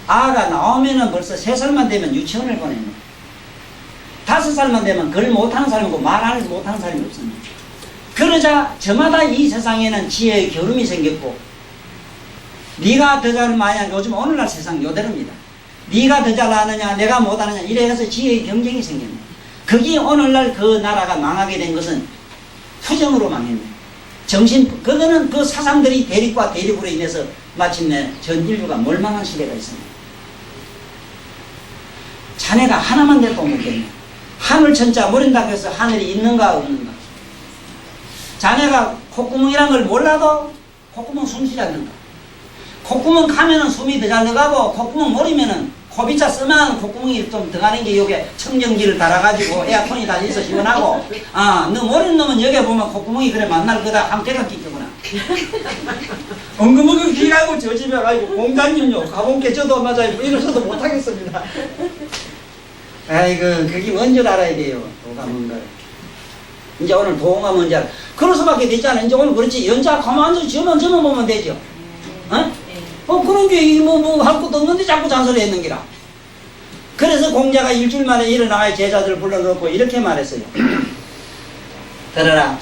아가 나오면은 벌써 3살만 되면 유치원을 보냈네. 5살만 되면 글 못하는 사람이고 말을 못하는 사람이 없습니다. 그러자 저마다 이 세상에는 지혜의 겨름이 생겼고 네가 더 잘 만약 요즘 오늘날 세상 요대로입니다. 네가 더 잘하느냐 내가 못하느냐 이래서 지혜의 경쟁이 생겼네. 그게 오늘날 그 나라가 망하게 된 것은 투정으로 망했네. 그거는 그 사상들이 대립과 대립으로 인해서 마침내 전 인류가 멸망한 시대가 있습니다. 자네가 하나만 될 거 묻겠네. 하늘 천자 모른다고 해서 하늘이 있는가 없는가? 자네가 콧구멍이란 걸 몰라도 콧구멍 숨쉬지 않는다. 콧구멍 가면은 숨이 더 잘 들어가고 콧구멍 모르면은 코비자 쓰면 콧구멍이 좀 들어가는 게 요게 청정기를 달아가지고 에어컨이 달려서 시원하고 너 모르는 놈은 여기 보면 콧구멍이 그래 만날 거다 함대가 끼겠구나. 엉금엉금 귀가고 저 집에 가지고 공자님요 가본게 저도 맞아요 이러셔도 못하겠습니다. 아이고 그게 뭔 줄 알아야 돼요. 도가 뭔가 이제 오늘 도가 뭔지 알아. 그럴 수밖에 되지 않아. 이제 오늘 그렇지 연자 가만 앉아서 저만 보면 되죠. 그런 게 할 것도 없는데 자꾸 잔소리 했는 기라. 그래서 공자가 일주일 만에 일어나야 제자들을 불러놓고 이렇게 말했어요. 들어라.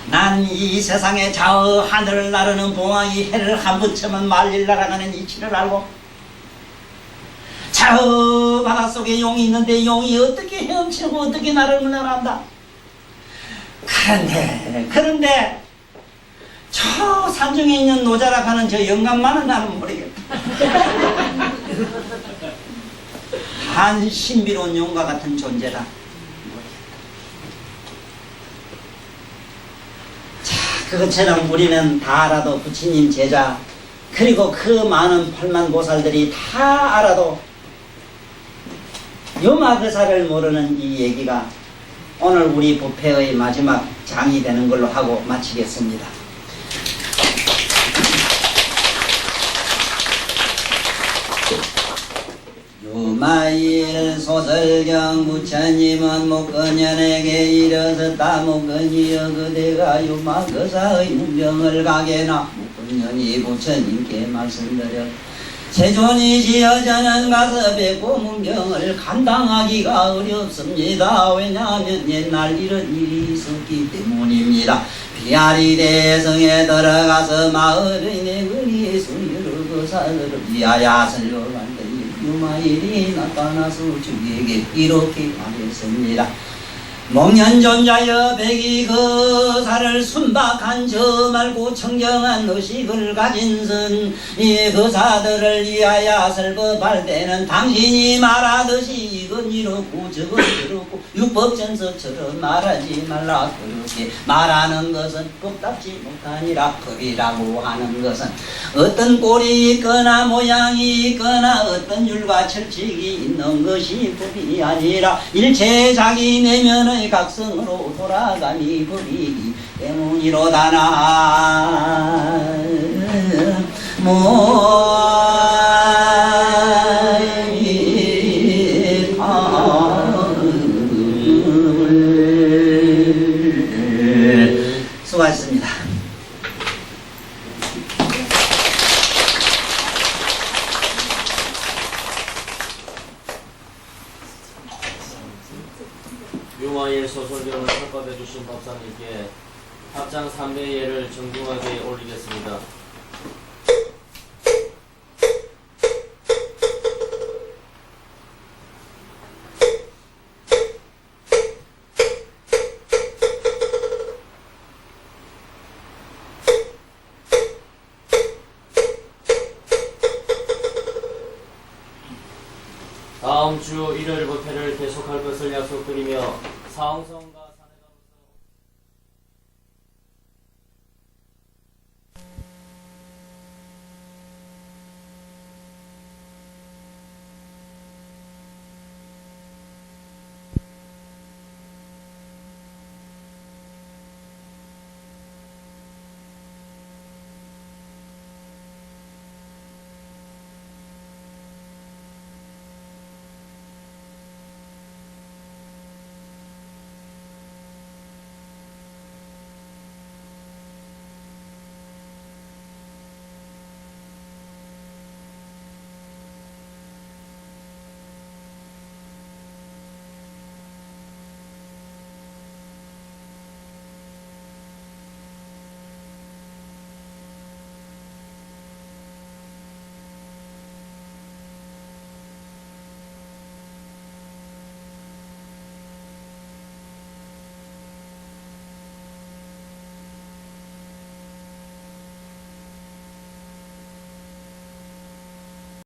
난 이 세상에 좌우 하늘을 나르는 봉황이 해를 한 번쯤은 말릴 날아가는 이치를 알고 좌우 바닷속에 용이 있는데 용이 어떻게 헤엄치고 어떻게 나를 날아간다. 그런데 저 산중에 있는 노자라 하는 저 영감만은 나는 모르겠다. 한 신비로운 용과 같은 존재다. 자, 그것처럼 우리는 다 알아도 부처님 제자 그리고 그 많은 8만 보살들이 다 알아도 요마그사를 모르는 이 얘기가 오늘 우리 부패의 마지막 장이 되는 걸로 하고 마치겠습니다. 유마일 소설경 부처님은 목건연에게 이르셨다. 목건이여 그대가 유마거사의 문병을 가게나. 목건연이 부처님께 말씀드려 세존이 지어져는 가서 뵙고 문병을 감당하기가 어렵습니다. 왜냐하면 옛날 이런 일이 있었기 때문입니다. 비아리 대성에 들어가서 마을의 거리에서 여러 거사들을 위하여 설교한다. 유마일이 나타나서 주에게 이렇게 말했습니다. 목련존자여 백이 거사를 순박한 저 말고 청정한 의식을 가진 선 이 거사들을 위하여 설법할 때는 당신이 말하듯이 이건 이렇고 저건 저렇고 율법전서처럼 말하지 말라. 그렇게 말하는 것은 법답지 못하니라. 법이라고 하는 것은 어떤 꼴이 있거나 모양이 있거나 어떤 율과 철칙이 있는 것이 법이 아니라 일체 자기 내면의 각성으로 돌아감이 법이기 때문이로다나. 수고하셨습니다. 유마일 소설경을 설법해 주신 법사님께 합장 3대 예를 정중하게 올리겠습니다. 다음 주 일요일부터를 계속할 것을 약속드리며 사홍성과